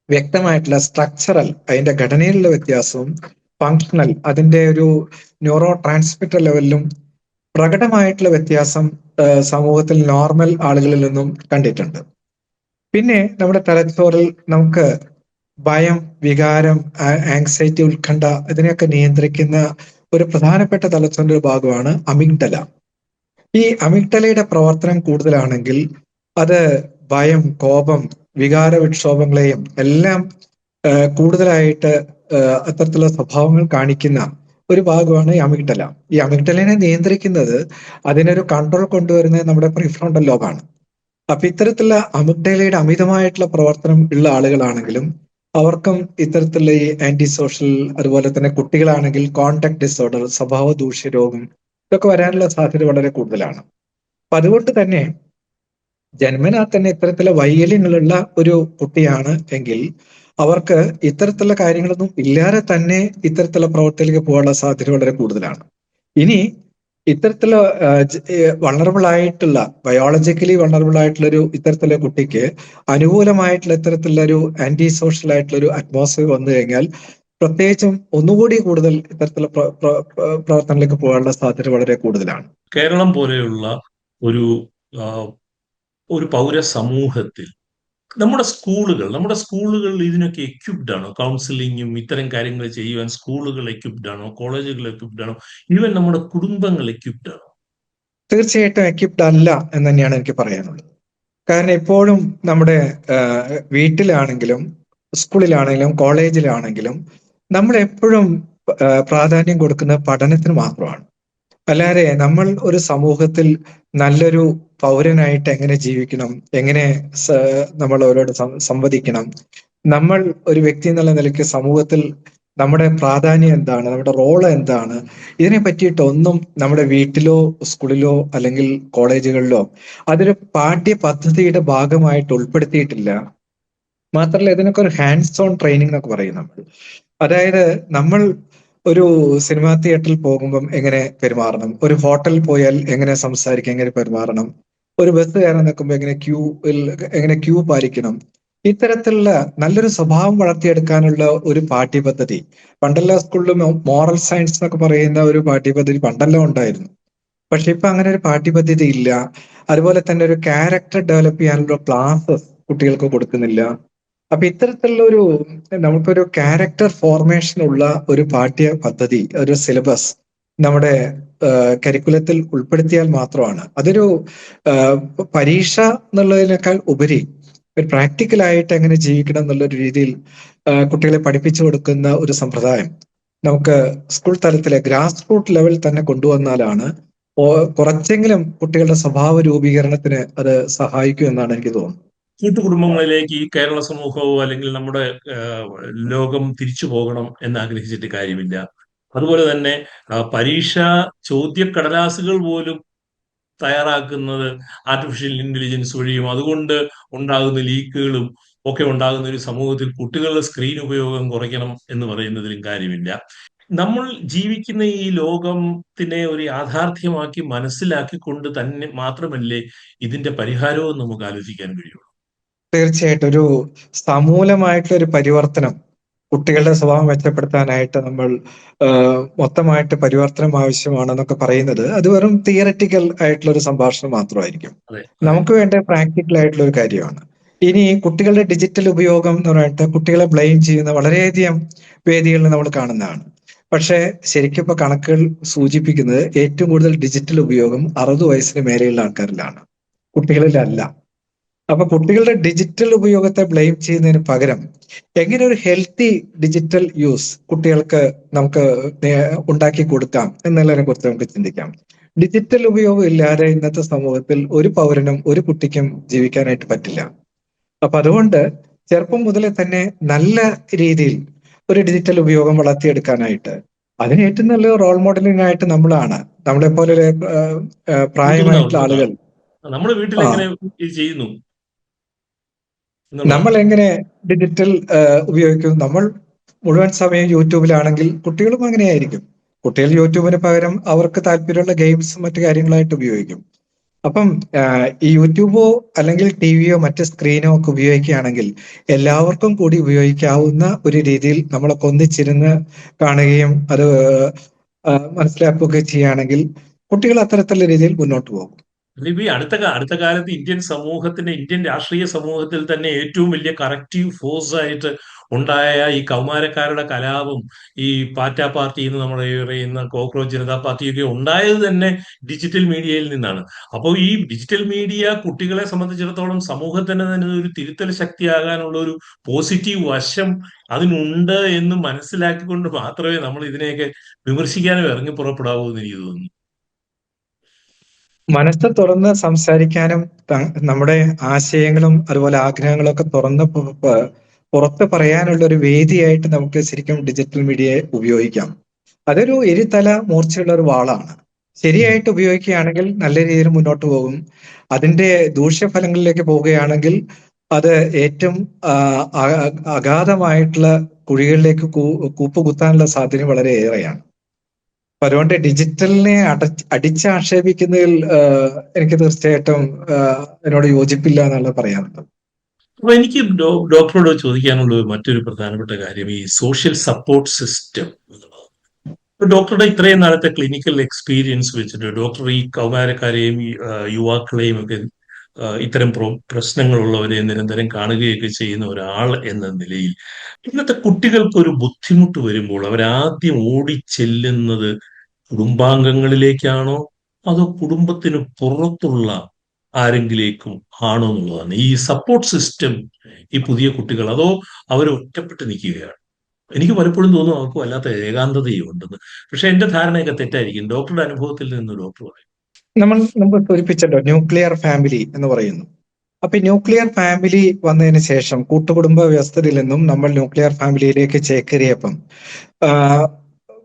[SPEAKER 2] വ്യക്തമായിട്ടുള്ള സ്ട്രക്ചറൽ, അതിന്റെ ഘടനയിലുള്ള വ്യത്യാസവും ഫങ്ഷണൽ, അതിന്റെ ഒരു ന്യൂറോ ട്രാൻസ്മിറ്റർ ലെവലിലും പ്രകടമായിട്ടുള്ള വ്യത്യാസം സമൂഹത്തിൽ നോർമൽ ആളുകളിൽ നിന്നും കണ്ടിട്ടുണ്ട്. പിന്നെ നമ്മുടെ തലച്ചോറിൽ നമുക്ക് ഭയം, വികാരം, ആങ്സൈറ്റി, ഉത്കണ്ഠ ഇതിനെയൊക്കെ നിയന്ത്രിക്കുന്ന ഒരു പ്രധാനപ്പെട്ട തലച്ചോറിന്റെ ഒരു ഭാഗമാണ് അമിഗ്ഡല. ഈ അമിഗ്ഡലയുടെ പ്രവർത്തനം കൂടുതലാണെങ്കിൽ അത് ഭയം, കോപം, വികാര വിക്ഷോഭങ്ങളെയും എല്ലാം കൂടുതലായിട്ട് അത്തരത്തിലുള്ള സ്വഭാവങ്ങൾ കാണിക്കുന്ന ഒരു ഭാഗമാണ് ഈ അമിഗ്ഡല. ഈ അമിഗ്ഡലിനെ നിയന്ത്രിക്കുന്നത്, അതിനൊരു കൺട്രോൾ കൊണ്ടുവരുന്നത് നമ്മുടെ പ്രീഫ്രോണ്ടൽ ലോബാണ്. അപ്പൊ ഇത്തരത്തിലുള്ള അമിഗ്ഡലയുടെ അമിതമായിട്ടുള്ള പ്രവർത്തനം ഉള്ള ആളുകളാണെങ്കിലും അവർക്കും ഇത്തരത്തിലുള്ള ഈ ആന്റി സോഷ്യൽ, അതുപോലെ തന്നെ കുട്ടികളാണെങ്കിൽ കോണ്ടാക്ട് ഡിസോർഡർ, സ്വഭാവ ദൂഷ്യ രോഗം, ഇതൊക്കെ വരാനുള്ള സാധ്യത വളരെ കൂടുതലാണ്. അപ്പൊ അതുകൊണ്ട് തന്നെ ജന്മനാ തന്നെ ഇത്തരത്തിലുള്ള വൈകല്യങ്ങളുള്ള ഒരു കുട്ടിയാണ് എങ്കിൽ അവർക്ക് ഇത്തരത്തിലുള്ള കാര്യങ്ങളൊന്നും ഇല്ലാതെ തന്നെ ഇത്തരത്തിലുള്ള പ്രവർത്തിയിലേക്ക് പോകാനുള്ള സാധ്യത വളരെ കൂടുതലാണ്. ഇനി ഇത്തരത്തിലുള്ള വൾണറബിൾ ആയിട്ടുള്ള, ബയോളജിക്കലി വൾണറബിൾ ആയിട്ടുള്ള ഒരു ഇത്തരത്തിലുള്ള കുട്ടിക്ക് അനുകൂലമായിട്ടുള്ള ഇത്തരത്തിലുള്ള ഒരു ആന്റി സോഷ്യൽ ആയിട്ടുള്ള ഒരു അറ്റ്മോസ്ഫിയർ വന്നു കഴിഞ്ഞാൽ പ്രത്യേകിച്ചും ഒന്നുകൂടി കൂടുതൽ ഇത്തരത്തിലുള്ള പ്രവർത്തനങ്ങളിലേക്ക് പോകാനുള്ള സാധ്യത വളരെ കൂടുതലാണ്.
[SPEAKER 1] കേരളം പോലെയുള്ള ഒരു ആ, ഒരു പൗര സമൂഹത്തിൽ നമ്മുടെ സ്കൂളുകൾ ഇതിനൊക്കെ എക്യുപ്ഡ് ആണോ? കൗൺസിലിങ്ങും ഇത്തരം കാര്യങ്ങൾ ചെയ്യുവാൻ സ്കൂളുകൾ എക്യുപ്ഡ് ആണോ? കോളേജുകൾ എക്യുപ്ഡ് ആണോ? ഈവൻ നമ്മുടെ കുടുംബങ്ങൾ എക്യുപ്ഡ് ആണോ?
[SPEAKER 2] തീർച്ചയായിട്ടും എക്യുപ്ഡ് അല്ല എന്ന് തന്നെയാണ് എനിക്ക് പറയാനുള്ളത്. കാരണം ഇപ്പോഴും നമ്മുടെ വീട്ടിലാണെങ്കിലും സ്കൂളിലാണെങ്കിലും കോളേജിലാണെങ്കിലും നമ്മൾ എപ്പോഴും പ്രാധാന്യം കൊടുക്കുന്നത് പഠനത്തിന് മാത്രമാണ്. അല്ലാതെ നമ്മൾ ഒരു സമൂഹത്തിൽ നല്ലൊരു പൗരനായിട്ട് എങ്ങനെ ജീവിക്കണം, എങ്ങനെ നമ്മൾ അവരോട് സംവദിക്കണം, നമ്മൾ ഒരു വ്യക്തി എന്നുള്ള നിലയ്ക്ക് സമൂഹത്തിൽ നമ്മുടെ പ്രാധാന്യം എന്താണ്, നമ്മുടെ റോള് എന്താണ്, ഇതിനെ പറ്റിയിട്ടൊന്നും നമ്മുടെ വീട്ടിലോ സ്കൂളിലോ അല്ലെങ്കിൽ കോളേജുകളിലോ അതൊരു പാഠ്യ പദ്ധതിയുടെ ഭാഗമായിട്ട് ഉൾപ്പെടുത്തിയിട്ടില്ല. മാത്രമല്ല ഇതിനൊക്കെ ഒരു ഹാൻഡ്സ് ഓൺ ട്രെയിനിങ് എന്നൊക്കെ പറയും നമ്മൾ. അതായത് നമ്മൾ ഒരു സിനിമാ തിയേറ്ററിൽ പോകുമ്പം എങ്ങനെ പെരുമാറണം, ഒരു ഹോട്ടലിൽ പോയാൽ എങ്ങനെ സംസാരിക്കാം, എങ്ങനെ പെരുമാറണം, ഒരു ബസ് കയറാൻ നിൽക്കുമ്പോൾ എങ്ങനെ ക്യൂ പാലിക്കണം, ഇത്തരത്തിലുള്ള നല്ലൊരു സ്വഭാവം വളർത്തിയെടുക്കാനുള്ള ഒരു പാഠ്യപദ്ധതി പണ്ടെല്ലാ സ്കൂളിലും മോറൽ സയൻസ് എന്നൊക്കെ പറയുന്ന ഒരു പാഠ്യപദ്ധതി പണ്ടെല്ലാം ഉണ്ടായിരുന്നു. പക്ഷെ ഇപ്പൊ അങ്ങനെ ഒരു പാഠ്യപദ്ധതി ഇല്ല. അതുപോലെ തന്നെ ഒരു ക്യാരക്ടർ ഡെവലപ്പ് ചെയ്യാനുള്ള ക്ലാസ്സസ് കുട്ടികൾക്ക് കൊടുക്കുന്നില്ല. അപ്പൊ ഇത്തരത്തിലുള്ള നമുക്കൊരു ക്യാരക്ടർ ഫോർമേഷൻ ഉള്ള ഒരു പാഠ്യ പദ്ധതി, ഒരു സിലബസ് നമ്മുടെ കരിക്കുലത്തിൽ ഉൾപ്പെടുത്തിയാൽ മാത്രമാണ് അതൊരു പരീക്ഷ എന്നുള്ളതിനേക്കാൾ ഉപരി ഒരു പ്രാക്ടിക്കലായിട്ട് എങ്ങനെ ജീവിക്കണം എന്നുള്ളൊരു രീതിയിൽ കുട്ടികളെ പഠിപ്പിച്ചു കൊടുക്കുന്ന ഒരു സമ്പ്രദായം നമുക്ക് സ്കൂൾ തലത്തിലെ ഗ്രാസ് റൂട്ട് ലെവൽ തന്നെ കൊണ്ടുവന്നാലാണ് കുറച്ചെങ്കിലും കുട്ടികളുടെ സ്വഭാവ രൂപീകരണത്തിന് അത് സഹായിക്കും എന്നാണ് എനിക്ക് തോന്നുന്നത്.
[SPEAKER 1] കൂട്ടുകുടുംബങ്ങളിലേക്ക് ഈ കേരള സമൂഹവും അല്ലെങ്കിൽ നമ്മുടെ ലോകം തിരിച്ചു പോകണം എന്ന് ആഗ്രഹിച്ചിട്ട് കാര്യമില്ല. അതുപോലെ തന്നെ പരീക്ഷ ചോദ്യക്കടലാസുകൾ പോലും തയ്യാറാക്കുന്നത് ആർട്ടിഫിഷ്യൽ ഇന്റലിജൻസ് വഴിയും അതുകൊണ്ട് ഉണ്ടാകുന്ന ലീക്കുകളും ഒക്കെ ഉണ്ടാകുന്ന ഒരു സമൂഹത്തിൽ കുട്ടികളുടെ സ്ക്രീൻ ഉപയോഗം കുറയ്ക്കണം എന്ന് പറയുന്നതിലും കാര്യമില്ല. നമ്മൾ ജീവിക്കുന്ന ഈ ലോകത്തിനെ ഒരു യാഥാർത്ഥ്യമാക്കി മനസ്സിലാക്കിക്കൊണ്ട് തന്നെ മാത്രമല്ലേ ഇതിന്റെ പരിഹാരവും നമുക്ക് ആലോചിക്കാൻ കഴിയുള്ളൂ.
[SPEAKER 2] തീർച്ചയായിട്ടും ഒരു സമൂലമായിട്ടുള്ള ഒരു പരിവർത്തനം കുട്ടികളുടെ സ്വഭാവം മെച്ചപ്പെടുത്താനായിട്ട് നമ്മൾ മൊത്തമായിട്ട് പരിവർത്തനം ആവശ്യമാണെന്നൊക്കെ പറയുന്നത് അത് വെറും തിയററ്റിക്കൽ ആയിട്ടുള്ള ഒരു സംഭാഷണം മാത്രമായിരിക്കും. നമുക്ക് വേണ്ട പ്രാക്ടിക്കൽ ആയിട്ടുള്ള ഒരു കാര്യമാണ്. ഇനി കുട്ടികളുടെ ഡിജിറ്റൽ ഉപയോഗം എന്ന് പറഞ്ഞിട്ട് കുട്ടികളെ ബ്ലെയിം ചെയ്യുന്ന വളരെയധികം വേദികളിൽ നമ്മൾ കാണുന്നതാണ്. പക്ഷെ ശരിക്കും ഇപ്പൊ കണക്കുകൾ സൂചിപ്പിക്കുന്നത് ഏറ്റവും കൂടുതൽ ഡിജിറ്റൽ ഉപയോഗം 60 വയസ്സിന് മേലെയുള്ള ആൾക്കാരിലാണ്, കുട്ടികളിലല്ല. അപ്പൊ കുട്ടികളുടെ ഡിജിറ്റൽ ഉപയോഗത്തെ ബ്ലെയിം ചെയ്യുന്നതിന് പകരം എങ്ങനെ ഒരു ഹെൽത്തി ഡിജിറ്റൽ യൂസ് കുട്ടികൾക്ക് നമുക്ക് ഉണ്ടാക്കി കൊടുക്കാം എന്നുള്ളതിനെ കുറിച്ച് നമുക്ക് ചിന്തിക്കാം. ഡിജിറ്റൽ ഉപയോഗം ഇല്ലാതെ ഇന്നത്തെ സമൂഹത്തിൽ ഒരു പൗരനും ഒരു കുട്ടിക്കും ജീവിക്കാനായിട്ട് പറ്റില്ല. അപ്പൊ അതുകൊണ്ട് ചെറുപ്പം മുതലേ തന്നെ നല്ല രീതിയിൽ ഒരു ഡിജിറ്റൽ ഉപയോഗം വളർത്തിയെടുക്കാനായിട്ട് അതിന് ഏറ്റവും നല്ല റോൾ മോഡലിംഗ് ആയിട്ട് നമ്മളാണ്. നമ്മളെ പോലെ പ്രായമായിട്ടുള്ള ആളുകൾ
[SPEAKER 1] നമ്മുടെ വീട്ടിൽ എങ്ങനെ ചെയ്യുന്നു,
[SPEAKER 2] നമ്മൾ എങ്ങനെ ഡിജിറ്റൽ ഉപയോഗിക്കും. നമ്മൾ മുഴുവൻ സമയം യൂട്യൂബിലാണെങ്കിൽ കുട്ടികളും അങ്ങനെയായിരിക്കും. കുട്ടികൾ യൂട്യൂബിന് പകരം അവർക്ക് താല്പര്യമുള്ള ഗെയിംസും മറ്റു കാര്യങ്ങളായിട്ട് ഉപയോഗിക്കും. അപ്പം ഈ യൂട്യൂബോ അല്ലെങ്കിൽ ടിവിയോ മറ്റ് സ്ക്രീനോ ഒക്കെ ഉപയോഗിക്കുകയാണെങ്കിൽ എല്ലാവർക്കും കൂടി ഉപയോഗിക്കാവുന്ന ഒരു രീതിയിൽ നമ്മളൊക്കെ ഒന്നിച്ചിരുന്ന് കാണുകയും അത് മനസ്സിലാക്കുകയും ചെയ്യുകയാണെങ്കിൽ കുട്ടികൾ അത്തരത്തിലുള്ള രീതിയിൽ മുന്നോട്ട് പോകും.
[SPEAKER 1] ഈ അടുത്ത കാലത്ത് ഇന്ത്യൻ രാഷ്ട്രീയ സമൂഹത്തിൽ തന്നെ ഏറ്റവും വലിയ കറക്റ്റീവ് ഫോഴ്സ് ആയിട്ട് ഉണ്ടായ ഈ കൗമാരക്കാരുടെ കലാപം, ഈ പാറ്റ പാർട്ടി എന്ന് നമ്മൾ പറയുന്ന കോക്രോച്ച് ജനതാ പാർട്ടിയൊക്കെ ഉണ്ടായത് തന്നെ ഡിജിറ്റൽ മീഡിയയിൽ നിന്നാണ്. അപ്പോൾ ഈ ഡിജിറ്റൽ മീഡിയ കുട്ടികളെ സംബന്ധിച്ചിടത്തോളം സമൂഹത്തിന് തന്നെ ഒരു തിരുത്തൽ ശക്തിയാകാനുള്ള ഒരു പോസിറ്റീവ് വശം അതിനുണ്ട് എന്ന് മനസ്സിലാക്കിക്കൊണ്ട് മാത്രമേ നമ്മൾ ഇതിനെയൊക്കെ വിമർശിക്കാനും ഇറങ്ങി പുറപ്പെടാവൂ എന്ന് എനിക്ക് തോന്നുന്നു.
[SPEAKER 2] മനസ്സ് തുറന്ന് സംസാരിക്കാനും നമ്മുടെ ആശയങ്ങളും അതുപോലെ ആഗ്രഹങ്ങളും ഒക്കെ തുറന്ന് പുറത്ത് പറയാനുള്ള ഒരു വേദിയായിട്ട് നമുക്ക് ശരിക്കും ഡിജിറ്റൽ മീഡിയയെ ഉപയോഗിക്കാം. അതൊരു ഇരുതല മൂർച്ചയുള്ള ഒരു വാളാണ്. ശരിയായിട്ട് ഉപയോഗിക്കുകയാണെങ്കിൽ നല്ല രീതിയിൽ മുന്നോട്ട് പോകും. അതിന്റെ ദൂഷ്യഫലങ്ങളിലേക്ക് പോവുകയാണെങ്കിൽ അത് ഏറ്റവും അഗാധമായിട്ടുള്ള കുഴികളിലേക്ക് കൂപ്പുകുത്താനുള്ള സാധ്യത വളരെ ഏറെയാണ്. അപ്പൊ അതുകൊണ്ട് ഡിജിറ്റലിനെ അടിച്ചാക്ഷേപിക്കുന്നതിൽ എനിക്ക് തീർച്ചയായിട്ടും എന്നോട് യോജിപ്പില്ല എന്നുള്ള പറയാനുള്ളത്.
[SPEAKER 1] അപ്പൊ എനിക്ക് ഡോക്ടറോട് ചോദിക്കാനുള്ള മറ്റൊരു പ്രധാനപ്പെട്ട കാര്യം ഈ സോഷ്യൽ സപ്പോർട്ട് സിസ്റ്റം എന്നുള്ളതാണ്. ഇപ്പൊ ഡോക്ടറുടെ ഇത്രയും നാളത്തെ ക്ലിനിക്കൽ എക്സ്പീരിയൻസ് വെച്ചിട്ട് ഡോക്ടർ ഈ കൗമാരക്കാരെയും ഈ, യുവാക്കളെയും ഒക്കെ ഇത്തരം പ്രശ്നങ്ങളുള്ളവരെ നിരന്തരം കാണുകയൊക്കെ ചെയ്യുന്ന ഒരാൾ എന്ന നിലയിൽ ഇന്നത്തെ കുട്ടികൾക്ക് ഒരു ബുദ്ധിമുട്ട് വരുമ്പോൾ അവരാദ്യം ഓടിച്ചെല്ലുന്നത് കുടുംബാംഗങ്ങളിലേക്കാണോ അതോ കുടുംബത്തിന് പുറത്തുള്ള ആരെങ്കിലേക്കും ആണോ എന്നുള്ളതാണ്. ഈ സപ്പോർട്ട് സിസ്റ്റം ഈ പുതിയ കുട്ടികൾ അതോ അവർ ഒറ്റപ്പെട്ട് നിൽക്കുകയാണ്. എനിക്ക് പലപ്പോഴും തോന്നും അവർക്ക് വല്ലാത്ത ഏകാന്തതയും ഉണ്ടെന്ന്. പക്ഷെ എന്റെ ധാരണയൊക്കെ തെറ്റായിരിക്കും. ഡോക്ടറുടെ അനുഭവത്തിൽ നിന്ന് ഡോക്ടർ പറയും.
[SPEAKER 2] നമ്മൾ മുമ്പ് സൂചിപ്പിച്ചല്ലോ ന്യൂക്ലിയർ ഫാമിലി എന്ന് പറയുന്നു. അപ്പൊ ഈ ന്യൂക്ലിയർ ഫാമിലി വന്നതിന് ശേഷം കൂട്ടുകുടുംബ വ്യവസ്ഥയിൽ നിന്നും നമ്മൾ ന്യൂക്ലിയർ ഫാമിലിയിലേക്ക് ചേക്കേറിയപ്പം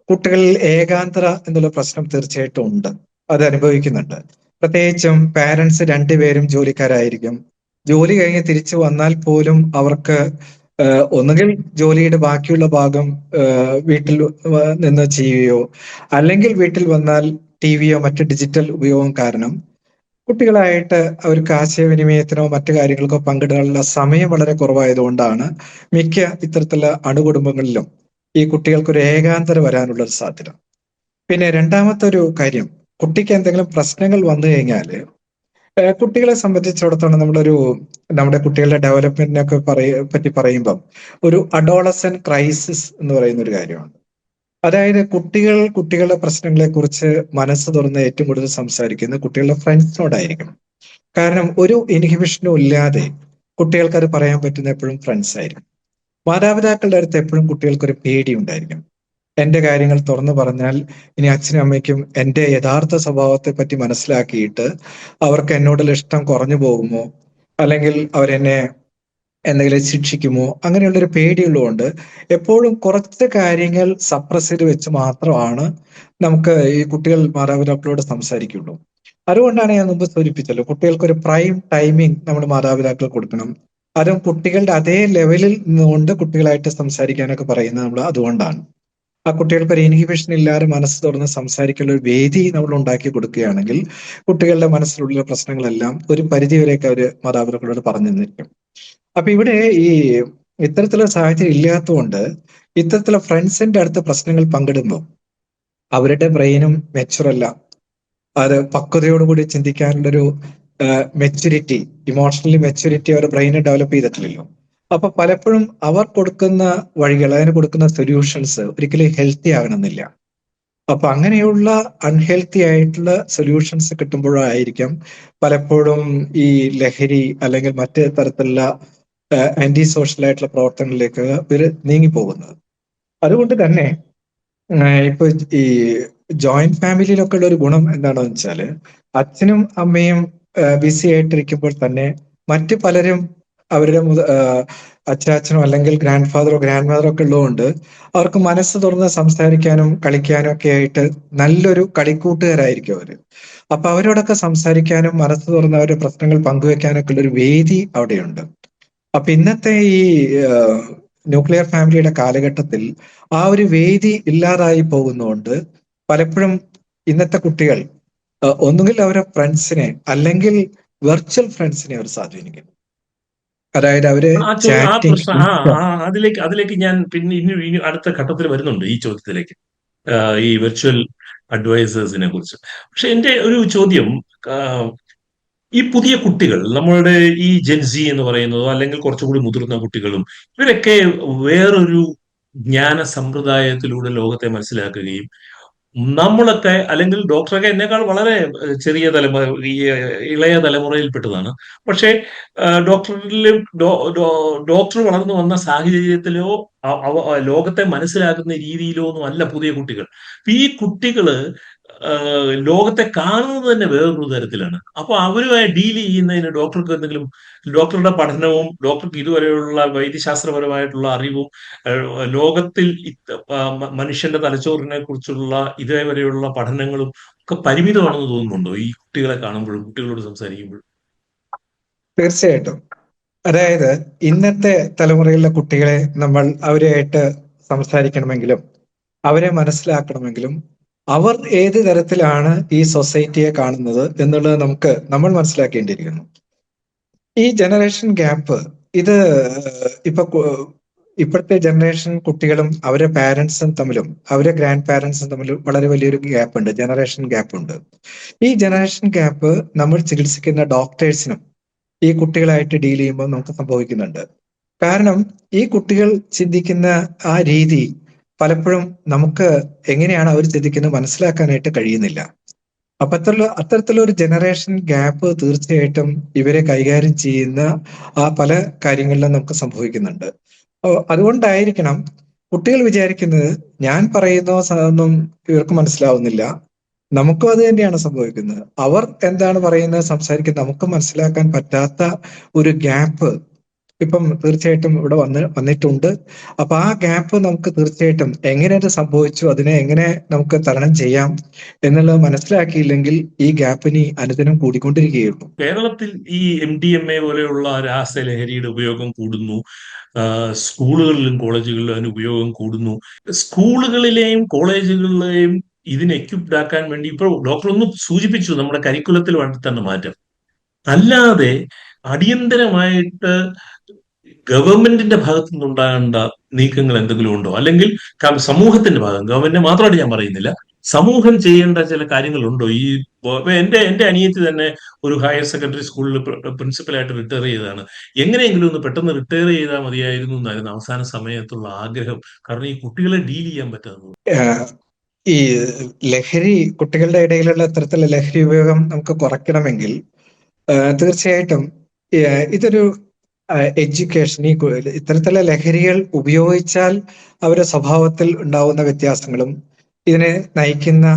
[SPEAKER 2] കുട്ടികളിൽ ഏകാന്തത എന്നുള്ള പ്രശ്നം തീർച്ചയായിട്ടും ഉണ്ട്, അത് അനുഭവിക്കുന്നുണ്ട്. പ്രത്യേകിച്ചും പാരന്റ്സ് രണ്ടുപേരും ജോലിക്കാരായിരിക്കും. ജോലി കഴിഞ്ഞ് തിരിച്ചു വന്നാൽ പോലും അവർക്ക് ഒന്നുകിൽ ജോലിയുടെ ബാക്കിയുള്ള ഭാഗം വീട്ടിൽ നിന്ന് ചെയ്യുകയോ അല്ലെങ്കിൽ വീട്ടിൽ വന്നാൽ ടിവിയോ മറ്റ് ഡിജിറ്റൽ ഉപയോഗം കാരണം കുട്ടികളായിട്ട് അവർക്ക് ആശയവിനിമയത്തിനോ മറ്റു കാര്യങ്ങൾക്കോ പങ്കിടാനുള്ള സമയം വളരെ കുറവായതുകൊണ്ടാണ് മിക്ക ഇത്തരത്തിലുള്ള അണുകുടുംബങ്ങളിലും ഈ കുട്ടികൾക്കൊരു ഏകാന്തത വരാനുള്ള ഒരു സാധ്യത. പിന്നെ രണ്ടാമത്തെ ഒരു കാര്യം, കുട്ടിക്ക് എന്തെങ്കിലും പ്രശ്നങ്ങൾ വന്നു കഴിഞ്ഞാല് കുട്ടികളെ സംബന്ധിച്ചിടത്തോളം നമ്മുടെ കുട്ടികളുടെ ഡെവലപ്മെന്റിനൊക്കെ പറ്റി പറയുമ്പം ഒരു അഡോളസൻ ക്രൈസിസ് എന്ന് പറയുന്ന ഒരു കാര്യമാണ്. അതായത് കുട്ടികളുടെ പ്രശ്നങ്ങളെ കുറിച്ച് മനസ്സ് തുറന്ന് ഏറ്റവും കൂടുതൽ സംസാരിക്കുന്നത് കുട്ടികളുടെ ഫ്രണ്ട്സിനോടായിരിക്കും. കാരണം ഒരു ഇൻഹിബിഷനും ഇല്ലാതെ കുട്ടികൾക്ക് അത് പറയാൻ പറ്റുന്ന എപ്പോഴും ഫ്രണ്ട്സ് ആയിരിക്കും. മാതാപിതാക്കളുടെ അടുത്ത് എപ്പോഴും കുട്ടികൾക്കൊരു പേടി ഉണ്ടായിരിക്കും. എന്റെ കാര്യങ്ങൾ തുറന്നു പറഞ്ഞാൽ ഇനി അച്ഛനും അമ്മയ്ക്കും എന്റെ യഥാർത്ഥ സ്വഭാവത്തെ പറ്റി മനസ്സിലാക്കിയിട്ട് അവർക്ക് എന്നോടുള്ള ഇഷ്ടം കുറഞ്ഞു പോകുമോ, അല്ലെങ്കിൽ അവരെന്നെ എന്തെങ്കിലും ശിക്ഷിക്കുമോ, അങ്ങനെയുള്ളൊരു പേടിയുള്ളതുകൊണ്ട് എപ്പോഴും കുറച്ച് കാര്യങ്ങൾ സപ്രസ് ചെയ്ത് വെച്ച് മാത്രമാണ് നമുക്ക് ഈ കുട്ടികൾ മാതാപിതാക്കളോട് സംസാരിക്കുള്ളൂ. അതുകൊണ്ടാണ് ഞാൻ മുമ്പ് സൂചിപ്പിച്ചല്ലോ, കുട്ടികൾക്ക് ഒരു പ്രൈം ടൈമിംഗ് നമ്മൾ മാതാപിതാക്കൾ കൊടുക്കണം. അതും കുട്ടികളുടെ അതേ ലെവലിൽ നിന്നുകൊണ്ട് കുട്ടികളായിട്ട് സംസാരിക്കാനൊക്കെ പറയുന്നത് നമ്മൾ അതുകൊണ്ടാണ്. ആ കുട്ടികൾക്ക് ഒരു ഇൻഹിബിഷൻ ഇല്ലാതെ മനസ്സ് തുറന്ന് സംസാരിക്കാനുള്ള ഒരു വേദി നമ്മൾ ഉണ്ടാക്കി കൊടുക്കുകയാണെങ്കിൽ കുട്ടികളുടെ മനസ്സിലുള്ള പ്രശ്നങ്ങളെല്ലാം ഒരു പരിധിവരെയൊക്കെ അവർ മാതാപിതാക്കളോട് പറഞ്ഞു തന്നിരിക്കും. അപ്പൊ ഇവിടെ ഈ ഇത്തരത്തിലുള്ള സാഹചര്യം ഇല്ലാത്തതുകൊണ്ട് ഇത്തരത്തിലുള്ള ഫ്രണ്ട്സിന്റെ അടുത്ത് പ്രശ്നങ്ങൾ പങ്കിടുമ്പോൾ അവരുടെ ബ്രെയിനും മെച്ചുറല്ല, അത് പക്വതയോടുകൂടി ചിന്തിക്കാനുള്ളൊരു മെച്യൂരിറ്റി, ഇമോഷണലി മെച്യൂരിറ്റി അവരുടെ ബ്രെയിനെ ഡെവലപ്പ് ചെയ്തിട്ടില്ലല്ലോ. അപ്പൊ പലപ്പോഴും അവർ കൊടുക്കുന്ന വഴികൾ, അതിന് കൊടുക്കുന്ന സൊല്യൂഷൻസ് ഒരിക്കലും ഹെൽത്തി ആകണമെന്നില്ല. അപ്പൊ അങ്ങനെയുള്ള അൺഹെൽത്തി ആയിട്ടുള്ള സൊല്യൂഷൻസ് കിട്ടുമ്പോഴായിരിക്കും പലപ്പോഴും ഈ ലഹരി അല്ലെങ്കിൽ മറ്റ് തരത്തിലുള്ള ആന്റി സോഷ്യൽ ആയിട്ടുള്ള പ്രവർത്തനങ്ങളിലേക്ക് ഇവർ നീങ്ങിപ്പോകുന്നത്. അതുകൊണ്ട് തന്നെ ഇപ്പൊ ഈ ജോയിന്റ് ഫാമിലിയിലൊക്കെ ഉള്ള ഒരു ഗുണം എന്താണെന്ന് വെച്ചാല് അച്ഛനും അമ്മയും ബിസി ആയിട്ടിരിക്കുമ്പോൾ തന്നെ മറ്റു പലരും അവരുടെ അച്ചാച്ചനോ അല്ലെങ്കിൽ ഗ്രാൻഡ് ഫാദറോ ഗ്രാൻഡ് മദറോ ഒക്കെ ഉള്ളതുകൊണ്ട് അവർക്ക് മനസ്സ് തുറന്ന് സംസാരിക്കാനും കളിക്കാനും ഒക്കെ ആയിട്ട് നല്ലൊരു കളിക്കൂട്ടുകാരായിരിക്കും അവര്. അപ്പൊ അവരോടൊക്കെ സംസാരിക്കാനും മനസ്സ് തുറന്ന് അവരുടെ പ്രശ്നങ്ങൾ പങ്കുവെക്കാനൊക്കെ ഉള്ള ഒരു വേദി അവിടെയുണ്ട്. അപ്പൊ ഇന്നത്തെ ഈ ന്യൂക്ലിയർ ഫാമിലിയുടെ കാലഘട്ടത്തിൽ ആ ഒരു വേദി ഇല്ലാതായി പോകുന്നതുകൊണ്ട് പലപ്പോഴും ഇന്നത്തെ കുട്ടികൾ ഒന്നുകിൽ അവരുടെ ഫ്രണ്ട്സിനെ അല്ലെങ്കിൽ വെർച്വൽ ഫ്രണ്ട്സിനെ അവർ സ്വാധീനിക്കുന്നു. അതായത് അവര്
[SPEAKER 1] ആ
[SPEAKER 2] ചാറ്റിംഗ്,
[SPEAKER 1] പ്രശ്നം അതിലേക്ക് ഞാൻ പിന്നെ ഇനി അടുത്ത ഘട്ടത്തിൽ വരുന്നുണ്ട് ഈ ചോദ്യത്തിലേക്ക്, ഈ വെർച്വൽ അഡ്വൈസേഴ്സിനെ കുറിച്ച്. പക്ഷെ എന്റെ ഒരു ചോദ്യം, ഈ പുതിയ കുട്ടികൾ, നമ്മളുടെ ഈ ജെൻസി എന്ന് പറയുന്നതോ അല്ലെങ്കിൽ കുറച്ചുകൂടി മുതിർന്ന കുട്ടികളും ഇവരൊക്കെ വേറൊരു ജ്ഞാന സമ്പ്രദായത്തിലൂടെ ലോകത്തെ മനസ്സിലാക്കുകയും നമ്മളൊക്കെ അല്ലെങ്കിൽ ഡോക്ടറൊക്കെ എന്നെക്കാൾ വളരെ ചെറിയ തലമുറ, ഈ ഇളയ തലമുറയിൽപ്പെട്ടതാണ്. പക്ഷേ ഡോക്ടറിലും ഡോക്ടർ വളർന്നു വന്ന സാഹചര്യത്തിലോ ലോകത്തെ മനസ്സിലാക്കുന്ന രീതിയിലോ ഒന്നും അല്ല പുതിയ കുട്ടികൾ. ഈ കുട്ടികള് ലോകത്തെ കാണുന്നത് തന്നെ വേറൊരു തരത്തിലാണ്. അപ്പൊ അവരുമായി ഡീൽ ചെയ്യുന്നതിന് ഡോക്ടർക്ക് എന്തെങ്കിലും, ഡോക്ടറുടെ പഠനവും ഡോക്ടർക്ക് ഇതുവരെയുള്ള വൈദ്യശാസ്ത്രപരമായിട്ടുള്ള അറിവും ലോകത്തിൽ മനുഷ്യന്റെ തലച്ചോറിനെ കുറിച്ചുള്ള ഇതേവരെയുള്ള പഠനങ്ങളും ഒക്കെ പരിമിതമാണെന്ന് തോന്നുന്നുണ്ടോ ഈ കുട്ടികളെ കാണുമ്പോഴും കുട്ടികളോട് സംസാരിക്കുമ്പോഴും?
[SPEAKER 2] തീർച്ചയായിട്ടും. അതായത് ഇന്നത്തെ തലമുറയിലെ കുട്ടികളെ നമ്മൾ അവരുമായിട്ട് സംസാരിക്കണമെങ്കിലും അവരെ മനസ്സിലാക്കണമെങ്കിലും അവർ ഏത് തരത്തിലാണ് ഈ സൊസൈറ്റിയെ കാണുന്നത് എന്നുള്ളത് നമ്മൾ മനസ്സിലാക്കേണ്ടിയിരിക്കുന്നു. ഈ ജനറേഷൻ ഗ്യാപ്പ് ഇത് ഇപ്പൊ ഇപ്പോഴത്തെ ജനറേഷൻ കുട്ടികളും അവരെ പാരന്റ്സും തമ്മിലും അവരെ ഗ്രാൻഡ് പാരന്റ്സും തമ്മിലും വളരെ വലിയൊരു ഗ്യാപ്പ് ഉണ്ട്, ജനറേഷൻ ഗ്യാപ്പ് ഉണ്ട്. ഈ ജനറേഷൻ ഗ്യാപ്പ് നമ്മൾ ചികിത്സിക്കുന്ന ഡോക്ടേഴ്സിനും ഈ കുട്ടികളായിട്ട് ഡീൽ ചെയ്യുമ്പോൾ നമുക്ക് സംഭവിക്കുന്നുണ്ട്. കാരണം ഈ കുട്ടികൾ ചിന്തിക്കുന്ന ആ രീതി പലപ്പോഴും നമുക്ക് എങ്ങനെയാണ് അവർ ചിന്തിക്കുന്നത് മനസ്സിലാക്കാനായിട്ട് കഴിയുന്നില്ല. അപ്പൊ അത്തരത്തിലുള്ള ഒരു ജനറേഷൻ ഗ്യാപ്പ് തീർച്ചയായിട്ടും ഇവരെ കൈകാര്യം ചെയ്യുന്ന ആ പല കാര്യങ്ങളിലും നമുക്ക് സംഭവിക്കുന്നുണ്ട്. അതുകൊണ്ടായിരിക്കണം കുട്ടികൾ വിചാരിക്കുന്നത് ഞാൻ പറയുന്ന ഒന്നും ഇവർക്ക് മനസ്സിലാവുന്നില്ല, നമുക്കും അത് തന്നെയാണ് സംഭവിക്കുന്നത്. അവർ എന്താണ് പറയുന്നത് സംസാരിക്കുന്നത് നമുക്ക് മനസ്സിലാക്കാൻ പറ്റാത്ത ഒരു ഗ്യാപ്പ് ഇപ്പം തീർച്ചയായിട്ടും ഇവിടെ വന്നിട്ടുണ്ട്. അപ്പൊ ആ ഗ്യാപ്പ് നമുക്ക് തീർച്ചയായിട്ടും എങ്ങനെ അത് സംഭവിച്ചു, അതിനെ എങ്ങനെ നമുക്ക് തരണം ചെയ്യാം എന്നുള്ളത് മനസ്സിലാക്കിയില്ലെങ്കിൽ ഈ ഗ്യാപ്പിന് അനുദിനം കൂടിക്കൊണ്ടിരിക്കുകയുള്ളൂ.
[SPEAKER 1] കേരളത്തിൽ ഈ MDMA പോലെയുള്ള രാസലഹരിയുടെ ഉപയോഗം കൂടുന്നു. സ്കൂളുകളിലും കോളേജുകളിലും അതിന് ഉപയോഗം കൂടുന്നു. സ്കൂളുകളിലെയും കോളേജുകളിലെയും ഇതിന് എക്യുപ്ഡ് ആക്കാൻ വേണ്ടി ഇപ്പോൾ ഡോക്ടർ ഒന്ന് സൂചിപ്പിച്ചു, നമ്മുടെ കരിക്കുലത്തിൽ തന്നെ മാറ്റം. അല്ലാതെ അടിയന്തരമായിട്ട് ഗവൺമെന്റിന്റെ ഭാഗത്തു നിന്നുണ്ടാകേണ്ട നീക്കങ്ങൾ എന്തെങ്കിലും ഉണ്ടോ? അല്ലെങ്കിൽ സമൂഹത്തിന്റെ ഭാഗം, ഗവൺമെന്റിനെ മാത്രമായിട്ട് ഞാൻ പറയുന്നില്ല, സമൂഹം ചെയ്യേണ്ട ചില കാര്യങ്ങളുണ്ടോ? ഈ എന്റെ അനിയത്തി തന്നെ ഒരു ഹയർ സെക്കൻഡറി സ്കൂളിൽ പ്രിൻസിപ്പലായിട്ട് റിട്ടയർ ചെയ്തതാണ്. എങ്ങനെയെങ്കിലും ഒന്ന് പെട്ടെന്ന് റിട്ടയർ ചെയ്താൽ മതിയായിരുന്നു എന്നായിരുന്നു അവസാന സമയത്തുള്ള ആഗ്രഹം. കാരണം ഈ കുട്ടികളെ ഡീൽ ചെയ്യാൻ പറ്റാത്തത്.
[SPEAKER 2] ഈ ലഹരി, കുട്ടികളുടെ ഇടയിലുള്ള ഇത്തരത്തിലുള്ള ലഹരി ഉപയോഗം നമുക്ക് കുറയ്ക്കണമെങ്കിൽ തീർച്ചയായിട്ടും ഇതൊരു എഡ്യൂക്കേഷൻ, ഈ ഇത്തരത്തിലുള്ള ലഹരികൾ ഉപയോഗിച്ചാൽ അവരുടെ സ്വഭാവത്തിൽ ഉണ്ടാവുന്ന വ്യത്യാസങ്ങളും ഇതിനെ നയിക്കുന്ന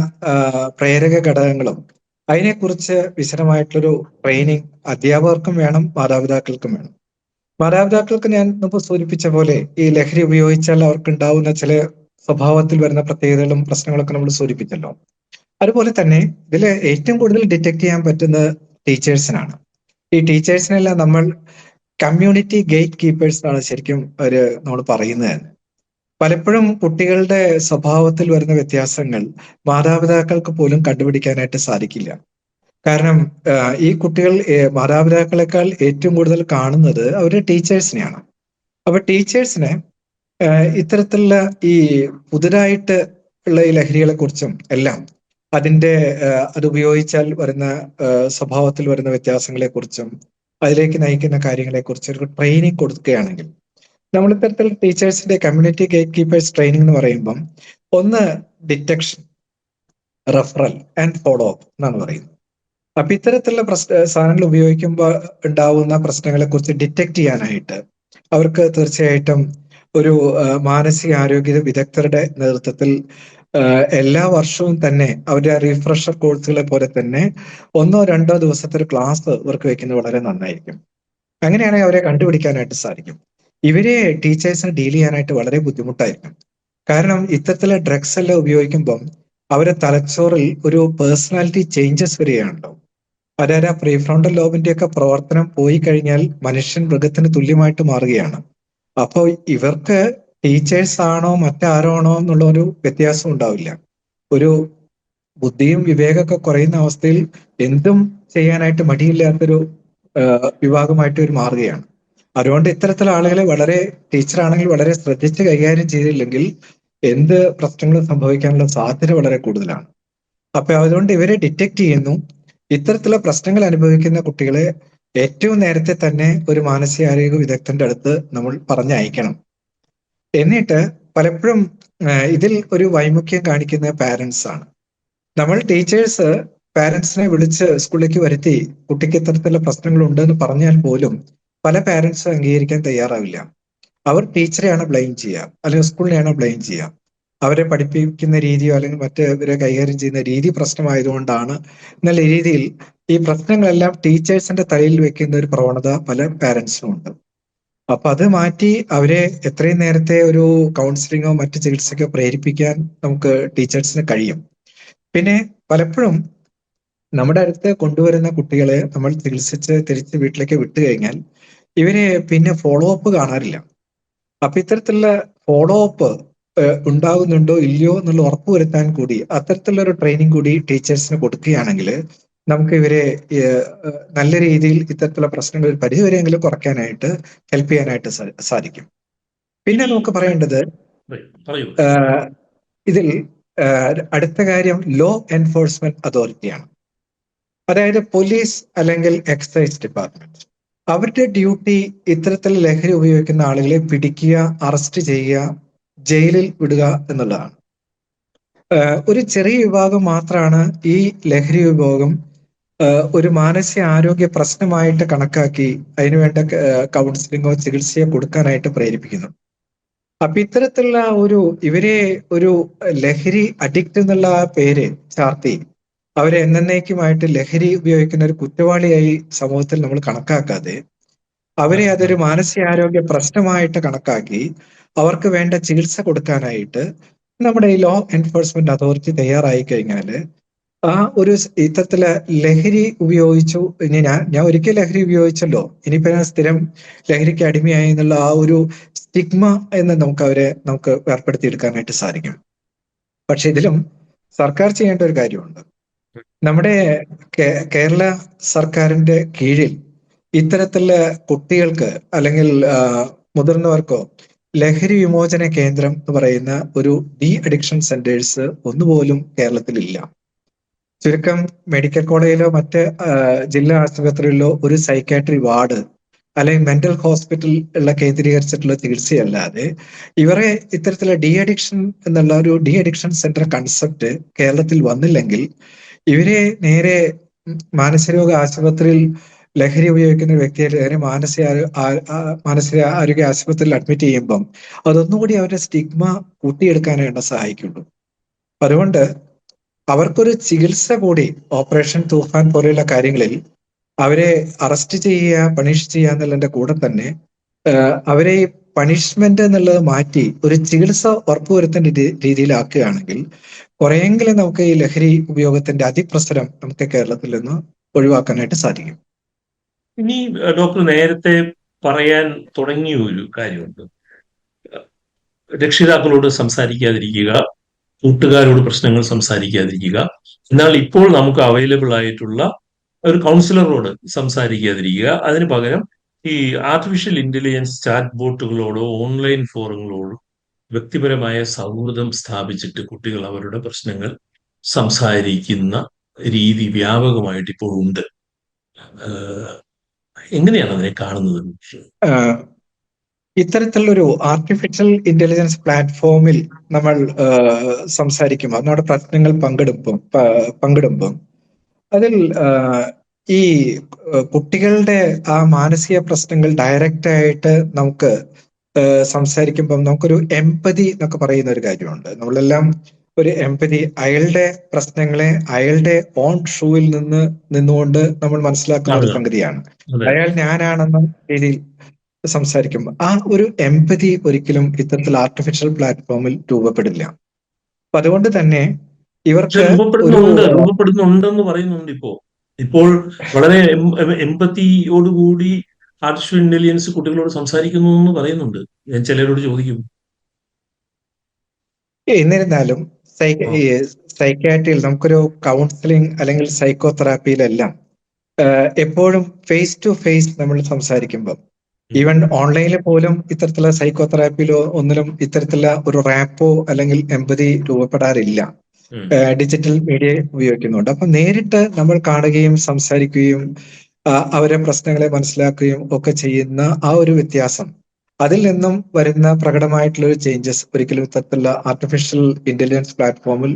[SPEAKER 2] പ്രേരക ഘടകങ്ങളും അതിനെക്കുറിച്ച് വിശദമായിട്ടുള്ളൊരു ട്രെയിനിങ് അധ്യാപകർക്കും വേണം, മാതാപിതാക്കൾക്കും വേണം. മാതാപിതാക്കൾക്ക് ഞാൻ മുമ്പ് സൂചിപ്പിച്ച പോലെ ഈ ലഹരി ഉപയോഗിച്ചാൽ അവർക്ക് ഉണ്ടാവുന്ന ചില സ്വഭാവത്തിൽ വരുന്ന പ്രത്യേകതകളും പ്രശ്നങ്ങളൊക്കെ നമ്മൾ സൂചിപ്പിച്ചല്ലോ. അതുപോലെ തന്നെ ഇതിൽ ഏറ്റവും കൂടുതൽ ഡിറ്റക്ട് ചെയ്യാൻ പറ്റുന്നത് ടീച്ചേഴ്സിനാണ്. ഈ ടീച്ചേഴ്സിനെല്ലാം നമ്മൾ കമ്മ്യൂണിറ്റി ഗേറ്റ് കീപ്പേഴ്സ് ആണ് ശരിക്കും നമ്മൾ പറയുന്നത്. പലപ്പോഴും കുട്ടികളുടെ സ്വഭാവത്തിൽ വരുന്ന വ്യത്യാസങ്ങൾ മാതാപിതാക്കൾക്ക് പോലും കണ്ടുപിടിക്കാനായിട്ട് സാധിക്കില്ല. കാരണം ഈ കുട്ടികൾ മാതാപിതാക്കളെക്കാൾ ഏറ്റവും കൂടുതൽ കാണുന്നത് അവരുടെ ടീച്ചേഴ്സിനെയാണ്. അപ്പൊ ടീച്ചേഴ്സിനെ ഇത്തരത്തിലുള്ള ഈ പുതുതായിട്ട് ഉള്ള ഈ ലഹരികളെ കുറിച്ചും എല്ലാം അത് ഉപയോഗിച്ചാൽ വരുന്ന സ്വഭാവത്തിൽ വരുന്ന വ്യത്യാസങ്ങളെ കുറിച്ചും അതിലേക്ക് നയിക്കുന്ന കാര്യങ്ങളെ കുറിച്ച് ഒരു ട്രെയിനിങ് കൊടുക്കുകയാണെങ്കിൽ, നമ്മൾ ഇത്തരത്തിൽ ടീച്ചേഴ്സിന്റെ കമ്മ്യൂണിറ്റി ഗേറ്റ് കീപ്പേഴ്സ് ട്രെയിനിങ് എന്ന് പറയുമ്പം ഒന്ന് detection, referral and follow up എന്നാണ് പറയുന്നത്. അപ്പൊ ഇത്തരത്തിലുള്ള സാധനങ്ങൾ ഉപയോഗിക്കുമ്പോൾ ഉണ്ടാവുന്ന പ്രശ്നങ്ങളെ കുറിച്ച് ഡിറ്റക്ട് ചെയ്യാനായിട്ട് അവർക്ക് തീർച്ചയായിട്ടും ഒരു മാനസികാരോഗ്യ വിദഗ്ധരുടെ നേതൃത്വത്തിൽ എല്ലാ വർഷവും തന്നെ അവരുടെ റീഫ്രഷർ കോഴ്സുകളെ പോലെ തന്നെ 1-2 ദിവസത്തെ ഒരു ക്ലാസ് ഇവർക്ക് വെക്കുന്നത് വളരെ നന്നായിരിക്കും. അങ്ങനെയാണെങ്കിൽ അവരെ കണ്ടുപിടിക്കാനായിട്ട് സാധിക്കും. ഇവരെ ടീച്ചേഴ്സിന് ഡീൽ ചെയ്യാനായിട്ട് വളരെ ബുദ്ധിമുട്ടായിരിക്കും. കാരണം ഇത്തരത്തിലുള്ള ഡ്രഗ്സ് എല്ലാം ഉപയോഗിക്കുമ്പം അവരെ തലച്ചോറിൽ ഒരു പേഴ്സണാലിറ്റി ചേഞ്ചസ് വരികയാണല്ലോ. അതായത് ആ പ്രീഫ്രോണ്ടൽ ലോബിന്റെ ഒക്കെ പ്രവർത്തനം പോയി കഴിഞ്ഞാൽ മനുഷ്യൻ മൃഗത്തിന് തുല്യമായിട്ട് മാറുകയാണ്. അപ്പോൾ ഇവർക്ക് ടീച്ചേഴ്സ് ആണോ മറ്റാരോ ആണോ എന്നുള്ള ഒരു വ്യത്യാസം ഉണ്ടാവില്ല. ഒരു ബുദ്ധിയും വിവേകമൊക്കെ കുറയുന്ന അവസ്ഥയിൽ എന്തും ചെയ്യാനായിട്ട് മടിയില്ലാത്തൊരു വിഭാഗമായിട്ട് ഒരു മാറുകയാണ്. അതുകൊണ്ട് ഇത്തരത്തിലുള്ള ആളുകളെ ടീച്ചറാണെങ്കിൽ വളരെ ശ്രദ്ധിച്ച് കൈകാര്യം ചെയ്തില്ലെങ്കിൽ എന്ത് പ്രശ്നങ്ങളും സംഭവിക്കാനുള്ള സാധ്യത വളരെ കൂടുതലാണ്. അപ്പൊ അതുകൊണ്ട് ഇവരെ ഡിറ്റക്ട് ചെയ്യുന്നു. ഇത്തരത്തിലുള്ള പ്രശ്നങ്ങൾ അനുഭവിക്കുന്ന കുട്ടികളെ ഏറ്റവും നേരത്തെ തന്നെ ഒരു മാനസികാരോഗ്യ വിദഗ്ധന്റെ അടുത്ത് നമ്മൾ പറഞ്ഞയക്കണം. എന്നിട്ട് പലപ്പോഴും ഇതിൽ ഒരു വൈമുഖ്യം കാണിക്കുന്ന പാരന്റ്സ് ആണ്. നമ്മൾ ടീച്ചേഴ്സ് പാരന്റ്സിനെ വിളിച്ച് സ്കൂളിലേക്ക് വരുത്തി കുട്ടിക്ക് ഇത്തരത്തിലുള്ള പ്രശ്നങ്ങൾ ഉണ്ടെന്ന് പറഞ്ഞാൽ പോലും പല പാരന്റ്സും അംഗീകരിക്കാൻ തയ്യാറാവില്ല. അവർ ടീച്ചറെയാണ് ബ്ലെയിം ചെയ്യുക, അല്ലെങ്കിൽ സ്കൂളിനെയാണ് ബ്ലെയിം ചെയ്യുക. അവരെ പഠിപ്പിക്കുന്ന രീതിയോ അല്ലെങ്കിൽ മറ്റവരെ കൈകാര്യം ചെയ്യുന്ന രീതി പ്രശ്നമായതുകൊണ്ടാണ് എന്നുള്ള രീതിയിൽ ഈ പ്രശ്നങ്ങളെല്ലാം ടീച്ചേഴ്സിന്റെ തലയിൽ വെക്കുന്ന ഒരു പ്രവണത പല പാരന്റ്സിനും ഉണ്ട്. അപ്പൊ അത് മാറ്റി അവരെ എത്രയും നേരത്തെ ഒരു കൗൺസിലിങ്ങോ മറ്റു ചികിത്സയ്ക്കോ പ്രേരിപ്പിക്കാൻ നമുക്ക് ടീച്ചേഴ്സിന് കഴിയും. പിന്നെ പലപ്പോഴും നമ്മുടെ അടുത്ത് കൊണ്ടുവരുന്ന കുട്ടികളെ നമ്മൾ ചികിത്സിച്ച് തിരിച്ച് വീട്ടിലേക്ക് വിട്ടു കഴിഞ്ഞാൽ ഇവരെ പിന്നെ ഫോളോ അപ്പ് കാണാറില്ല. അപ്പൊ ഇത്തരത്തിലുള്ള ഫോളോ അപ്പ് ഉണ്ടാകുന്നുണ്ടോ ഇല്ലയോ എന്നുള്ള ഉറപ്പുവരുത്താൻ കൂടി അത്തരത്തിലുള്ള ഒരു ട്രെയിനിങ് കൂടി ടീച്ചേഴ്സിന് കൊടുക്കുകയാണെങ്കിൽ നമുക്ക് ഇവരെ നല്ല രീതിയിൽ ഇത്തരത്തിലുള്ള പ്രശ്നങ്ങൾ ഒരു പരിധിവരെയെങ്കിലും കുറയ്ക്കാനായിട്ട് ഹെൽപ്പ് ചെയ്യാനായിട്ട് സാധിക്കും. പിന്നെ
[SPEAKER 1] ഇനി
[SPEAKER 2] നമുക്ക് പറയേണ്ടത്
[SPEAKER 1] പറയൂ.
[SPEAKER 2] ഇതിൽ അടുത്ത കാര്യം ലോ എൻഫോഴ്സ്മെന്റ് അതോറിറ്റിയാണ്. അതായത് പോലീസ് അല്ലെങ്കിൽ എക്സൈസ് ഡിപ്പാർട്ട്മെന്റ്. അവരുടെ ഡ്യൂട്ടി ഇത്തരത്തിൽ ലഹരി ഉപയോഗിക്കുന്ന ആളുകളെ പിടിക്കുക, അറസ്റ്റ് ചെയ്യുക, ജയിലിൽ വിടുക എന്നുള്ളതാണ്. ഒരു ചെറിയ വിഭാഗം മാത്രമാണ് ഈ ലഹരി ഉപയോഗം ഒരു മാനസിക ആരോഗ്യ പ്രശ്നമായിട്ട് കണക്കാക്കി അതിനുവേണ്ട കൗൺസിലിങ്ങോ ചികിത്സയോ കൊടുക്കാനായിട്ട് പ്രേരിപ്പിക്കുന്നു. അപ്പൊ ഇത്തരത്തിലുള്ള ഇവരെ ഒരു ലഹരി അഡിക്റ്റ് എന്നുള്ള ആ പേര് ചാർത്തി അവരെ എന്നേക്കുമായിട്ട് ലഹരി ഉപയോഗിക്കുന്ന ഒരു കുറ്റവാളിയായി സമൂഹത്തിൽ നമ്മൾ കണക്കാക്കാതെ അവരെ അതൊരു മാനസികാരോഗ്യ പ്രശ്നമായിട്ട് കണക്കാക്കി അവർക്ക് വേണ്ട ചികിത്സ കൊടുക്കാനായിട്ട് നമ്മുടെ ഈ ലോ എൻഫോഴ്സ്മെന്റ് അതോറിറ്റി തയ്യാറായി കഴിഞ്ഞാൽ ഇത്തരത്തില് ലഹരി ഉപയോഗിച്ചു, ഇനി ഞാൻ ഒരിക്കൽ ലഹരി ഉപയോഗിച്ചല്ലോ, ഇനിയിപ്പോ ഞാൻ സ്ഥിരം ലഹരിക്ക് അടിമയായി എന്നുള്ള ആ ഒരു സ്റ്റിഗ്മ എന്ന് നമുക്ക് ഏർപ്പെടുത്തിയെടുക്കാനായിട്ട് സാധിക്കും. പക്ഷെ ഇതിലും സർക്കാർ ചെയ്യേണ്ട ഒരു കാര്യമുണ്ട്. നമ്മുടെ കേരള സർക്കാരിന്റെ കീഴിൽ ഇത്തരത്തിലുള്ള കുട്ടികൾക്ക് അല്ലെങ്കിൽ മുതിർന്നവർക്കോ ലഹരി വിമോചന കേന്ദ്രം എന്ന് പറയുന്ന ഒരു ഡി അഡിക്ഷൻ സെന്റേഴ്സ് ഒന്നുപോലും കേരളത്തിലില്ല. ചുരുക്കം മെഡിക്കൽ കോളേജിലോ മറ്റ് ജില്ലാ ആശുപത്രികളിലോ ഒരു സൈക്കാട്രി വാർഡ് അല്ലെങ്കിൽ മെന്റൽ ഹോസ്പിറ്റൽ ഉള്ള കേന്ദ്രീകരിച്ചിട്ടുള്ള ചികിത്സയല്ലാതെ ഇവരെ ഇത്തരത്തിലുള്ള ഡി അഡിക്ഷൻ എന്നുള്ള ഒരു ഡി അഡിക്ഷൻ സെന്റർ കൺസെപ്റ്റ് കേരളത്തിൽ വന്നില്ലെങ്കിൽ ഇവരെ നേരെ മാനസികരോഗ ആശുപത്രിയിൽ ലഹരി ഉപയോഗിക്കുന്ന വ്യക്തിയെ നേരെ മാനസിക ആരോഗ്യ ആശുപത്രിയിൽ അഡ്മിറ്റ് ചെയ്യുമ്പം അതൊന്നുകൂടി അവരുടെ സ്റ്റിഗ്മ കൂട്ടിയെടുക്കാനായിട്ട് സഹായിക്കുള്ളൂ. അതുകൊണ്ട് അവർക്കൊരു ചികിത്സ കൂടി ഓപ്പറേഷൻ തൂഫാൻ പോലെയുള്ള കാര്യങ്ങളിൽ അവരെ അറസ്റ്റ് ചെയ്യുക, പണിഷ് ചെയ്യുക എന്നുള്ളതിന്റെ കൂടെ തന്നെ അവരെ ഈ പണിഷ്മെന്റ് എന്നുള്ളത് മാറ്റി ഒരു ചികിത്സ ഉറപ്പുവരുത്തേണ്ട രീതിയിലാക്കുകയാണെങ്കിൽ കുറെയെങ്കിലും നമുക്ക് ഈ ലഹരി ഉപയോഗത്തിന്റെ അതിപ്രസരം നമുക്ക് കേരളത്തിൽ നിന്ന് ഒഴിവാക്കാനായിട്ട് സാധിക്കും.
[SPEAKER 1] ഇനി ഡോക്ടർ നേരത്തെ പറയാൻ തുടങ്ങിയ ഒരു കാര്യമുണ്ട്. രക്ഷിതാക്കളോട് സംസാരിക്കാതിരിക്കുക, കൂട്ടുകാരോട് പ്രശ്നങ്ങൾ സംസാരിക്കാതിരിക്കുക. എന്നാൽ ഇപ്പോൾ നമുക്ക് അവൈലബിൾ ആയിട്ടുള്ള ഒരു കൗൺസിലറോട് സംസാരിക്കാതിരിക്കുക. അതിന് പകരം ഈ ആർട്ടിഫിഷ്യൽ ഇന്റലിജൻസ് ചാറ്റ് ബോട്ടുകളോടോ ഓൺലൈൻ ഫോറങ്ങളോടോ വ്യക്തിപരമായ സൗഹൃദം സ്ഥാപിച്ചിട്ട് കുട്ടികൾ അവരുടെ പ്രശ്നങ്ങൾ സംസാരിക്കുന്ന രീതി വ്യാപകമായിട്ട് ഇപ്പോൾ ഉണ്ട്. എങ്ങനെയാണ് അതിനെ കാണുന്നത്?
[SPEAKER 2] ഇത്തരത്തിലുള്ളൊരു ആർട്ടിഫിഷ്യൽ ഇന്റലിജൻസ് പ്ലാറ്റ്ഫോമിൽ നമ്മൾ സംസാരിക്കുമ്പോൾ നമ്മുടെ പ്രശ്നങ്ങൾ പങ്കിടുമ്പോൾ അതിൽ ഈ കുട്ടികളുടെ ആ മാനസിക പ്രശ്നങ്ങൾ ഡയറക്റ്റ് ആയിട്ട് നമുക്ക് സംസാരിക്കുമ്പം നമുക്കൊരു എംപതി എന്നൊക്കെ പറയുന്ന ഒരു കാര്യമുണ്ട്. നമ്മളെല്ലാം ഒരു എംപതി, അയാളുടെ പ്രശ്നങ്ങളെ അയാളുടെ ഓൺ ഷൂവിൽ നിന്നുകൊണ്ട് നമ്മൾ മനസ്സിലാക്കുന്ന ഒരു സംഗതിയാണ്. അയാൾ ഞാനാണെന്ന രീതിയിൽ സംസാരിക്കുമ്പോൾ ആ ഒരു എംപതി ഒരിക്കലും ഇത്തരത്തിൽ ആർട്ടിഫിഷ്യൽ പ്ലാറ്റ്ഫോമിൽ രൂപപ്പെടില്ല. അപ്പൊ അതുകൊണ്ട് തന്നെ ഇവർക്ക്
[SPEAKER 1] രൂപപ്പെടുന്നുണ്ടെന്ന് പറയുന്നുണ്ട്. ഇപ്പോൾ വളരെ എംപതിയോടുകൂടി ആർട്ടിഫിഷ്യൽ ഇന്റലിജൻസ് കുട്ടികളോട് സംസാരിക്കുന്നു എന്ന് പറയുന്നുണ്ട്. ഞാൻ ചിലരോട് ചോദിക്കും.
[SPEAKER 2] എന്നിരുന്നാലും സൈക്കാട്രിയിൽ നമുക്കൊരു കൗൺസിലിംഗ് അല്ലെങ്കിൽ സൈക്കോ തെറാപ്പിയിലെല്ലാം എപ്പോഴും ഫേസ് ടു ഫേസ് നമ്മൾ സംസാരിക്കുമ്പോൾ, ഈവൻ ഓൺലൈനിൽ പോലും ഇത്തരത്തിലുള്ള സൈക്കോ തെറാപ്പിയിലോ ഒന്നിലും ഇത്തരത്തിലുള്ള ഒരു റാപ്പോ അല്ലെങ്കിൽ എംപതി രൂപപ്പെടാറില്ല. ഡിജിറ്റൽ മീഡിയ ഉപയോഗിക്കുന്നുണ്ട്. അപ്പൊ നേരിട്ട് നമ്മൾ കാണുകയും സംസാരിക്കുകയും അവരെ പ്രശ്നങ്ങളെ മനസ്സിലാക്കുകയും ഒക്കെ ചെയ്യുന്ന ആ ഒരു വ്യത്യാസം, അതിൽ നിന്നും വരുന്ന പ്രകടമായിട്ടുള്ള ഒരു ചേഞ്ചസ് ഒരിക്കലും ഇത്തരത്തിലുള്ള ആർട്ടിഫിഷ്യൽ ഇന്റലിജൻസ് പ്ലാറ്റ്ഫോമിൽ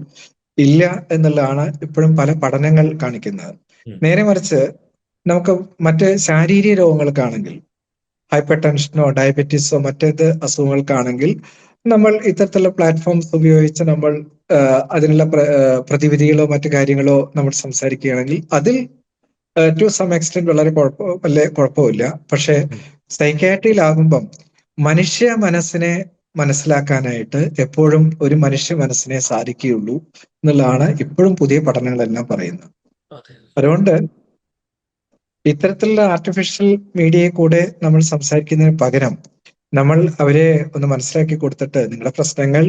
[SPEAKER 2] ഇല്ല എന്നുള്ളതാണ് ഇപ്പോഴും പല പഠനങ്ങൾ കാണിക്കുന്നത്. നേരെ മറിച്ച് നമുക്ക് മറ്റ് ശാരീരിക രോഗങ്ങൾക്കാണെങ്കിൽ, ഹൈപ്പർ ടെൻഷനോ ഡയബറ്റീസോ മറ്റേത് അസുഖങ്ങൾക്കാണെങ്കിൽ നമ്മൾ ഇത്തരത്തിലുള്ള പ്ലാറ്റ്ഫോംസ് ഉപയോഗിച്ച് നമ്മൾ അതിനുള്ള പ്രതിവിധികളോ മറ്റു കാര്യങ്ങളോ നമ്മൾ സംസാരിക്കുകയാണെങ്കിൽ അതിൽ ടു സം എക്സ്റ്റെന്റ് വളരെ കുഴപ്പമില്ല. പക്ഷെ സൈക്കാട്രിയിലാകുമ്പം മനുഷ്യ മനസ്സിനെ മനസ്സിലാക്കാനായിട്ട് എപ്പോഴും ഒരു മനുഷ്യ മനസ്സിനെ സാധിക്കുകയുള്ളൂ എന്നുള്ളതാണ് ഇപ്പോഴും പുതിയ പഠനങ്ങളെല്ലാം പറയുന്നത്. അതുകൊണ്ട് ഇത്തരത്തിലുള്ള ആർട്ടിഫിഷ്യൽ മീഡിയയെ കൂടെ നമ്മൾ സംസാരിക്കുന്നതിന് പകരം നമ്മൾ അവരെ ഒന്ന് മനസ്സിലാക്കി കൊടുത്തിട്ട് നിങ്ങളുടെ പ്രശ്നങ്ങൾ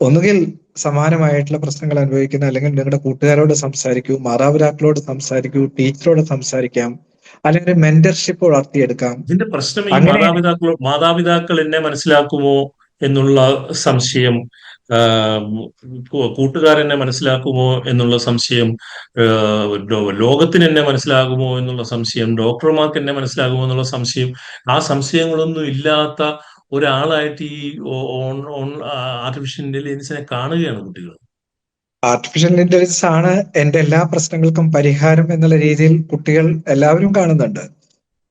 [SPEAKER 2] ഒന്നുകിൽ സമാനമായിട്ടുള്ള പ്രശ്നങ്ങൾ അനുഭവിക്കുന്ന, അല്ലെങ്കിൽ നിങ്ങളുടെ കൂട്ടുകാരോട് സംസാരിക്കൂ, മാതാപിതാക്കളോട് സംസാരിക്കൂ, ടീച്ചറോട് സംസാരിക്കാം, അല്ലെങ്കിൽ മെന്റർഷിപ്പ് വളർത്തിയെടുക്കാം.
[SPEAKER 1] ഇതിന്റെ പ്രശ്നം ഈ
[SPEAKER 2] അങ്ങനെ
[SPEAKER 1] മാതാപിതാക്കൾ എന്നെ മനസ്സിലാക്കുമോ എന്നുള്ള സംശയം, കൂട്ടുകാരെന്നെ മനസ്സിലാക്കുമോ എന്നുള്ള സംശയം, ലോകത്തിന് എന്നെ മനസ്സിലാകുമോ എന്നുള്ള സംശയം, ഡോക്ടർമാർക്ക് എന്നെ മനസ്സിലാകുമോ എന്നുള്ള സംശയം, ആ സംശയങ്ങളൊന്നും ഇല്ലാത്ത ഒരാളായിട്ട് ഈ ആർട്ടിഫിഷ്യൽ ഇന്റലിജൻസിനെ കാണുകയാണ് കുട്ടികൾ.
[SPEAKER 2] ആർട്ടിഫിഷ്യൽ ഇന്റലിജൻസ് ആണ് എന്റെ എല്ലാ പ്രശ്നങ്ങൾക്കും പരിഹാരം എന്നുള്ള രീതിയിൽ കുട്ടികൾ എല്ലാവരും കാണുന്നുണ്ട്.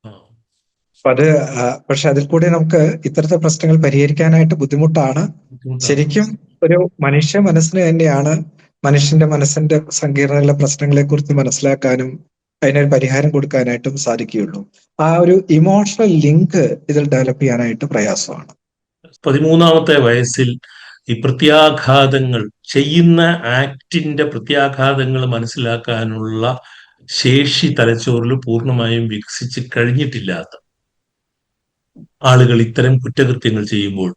[SPEAKER 1] ആ,
[SPEAKER 2] അപ്പൊ അത് പക്ഷെ അതിൽ കൂടി നമുക്ക് ഇത്തരത്തെ പ്രശ്നങ്ങൾ പരിഹരിക്കാനായിട്ട് ബുദ്ധിമുട്ടാണ്.
[SPEAKER 1] ബുദ്ധിമുട്ടാണ്.
[SPEAKER 2] ശരിക്കും ഒരു മനുഷ്യ മനസ്സിന് തന്നെയാണ് മനുഷ്യന്റെ മനസ്സിന്റെ സങ്കീർണതയുള്ള പ്രശ്നങ്ങളെ കുറിച്ച് മനസ്സിലാക്കാനും അതിനൊരു പരിഹാരം കൊടുക്കാനായിട്ടും സാധിക്കുകയുള്ളൂ. ആ ഒരു ഇമോഷണൽ ലിങ്ക് ഇതിൽ ഡെവലപ്പ് ചെയ്യാനായിട്ട് പ്രയാസമാണ്.
[SPEAKER 1] 13-ാമത്തെ വയസ്സിൽ ഈ പ്രത്യാഘാതങ്ങൾ, ചെയ്യുന്ന ആക്ടിന്റെ പ്രത്യാഘാതങ്ങൾ മനസ്സിലാക്കാനുള്ള ശേഷി തലച്ചോറിൽ പൂർണ്ണമായും വികസിച്ച് കഴിഞ്ഞിട്ടില്ലാത്ത ആളുകൾ ഇത്തരം കുറ്റകൃത്യങ്ങൾ ചെയ്യുമ്പോൾ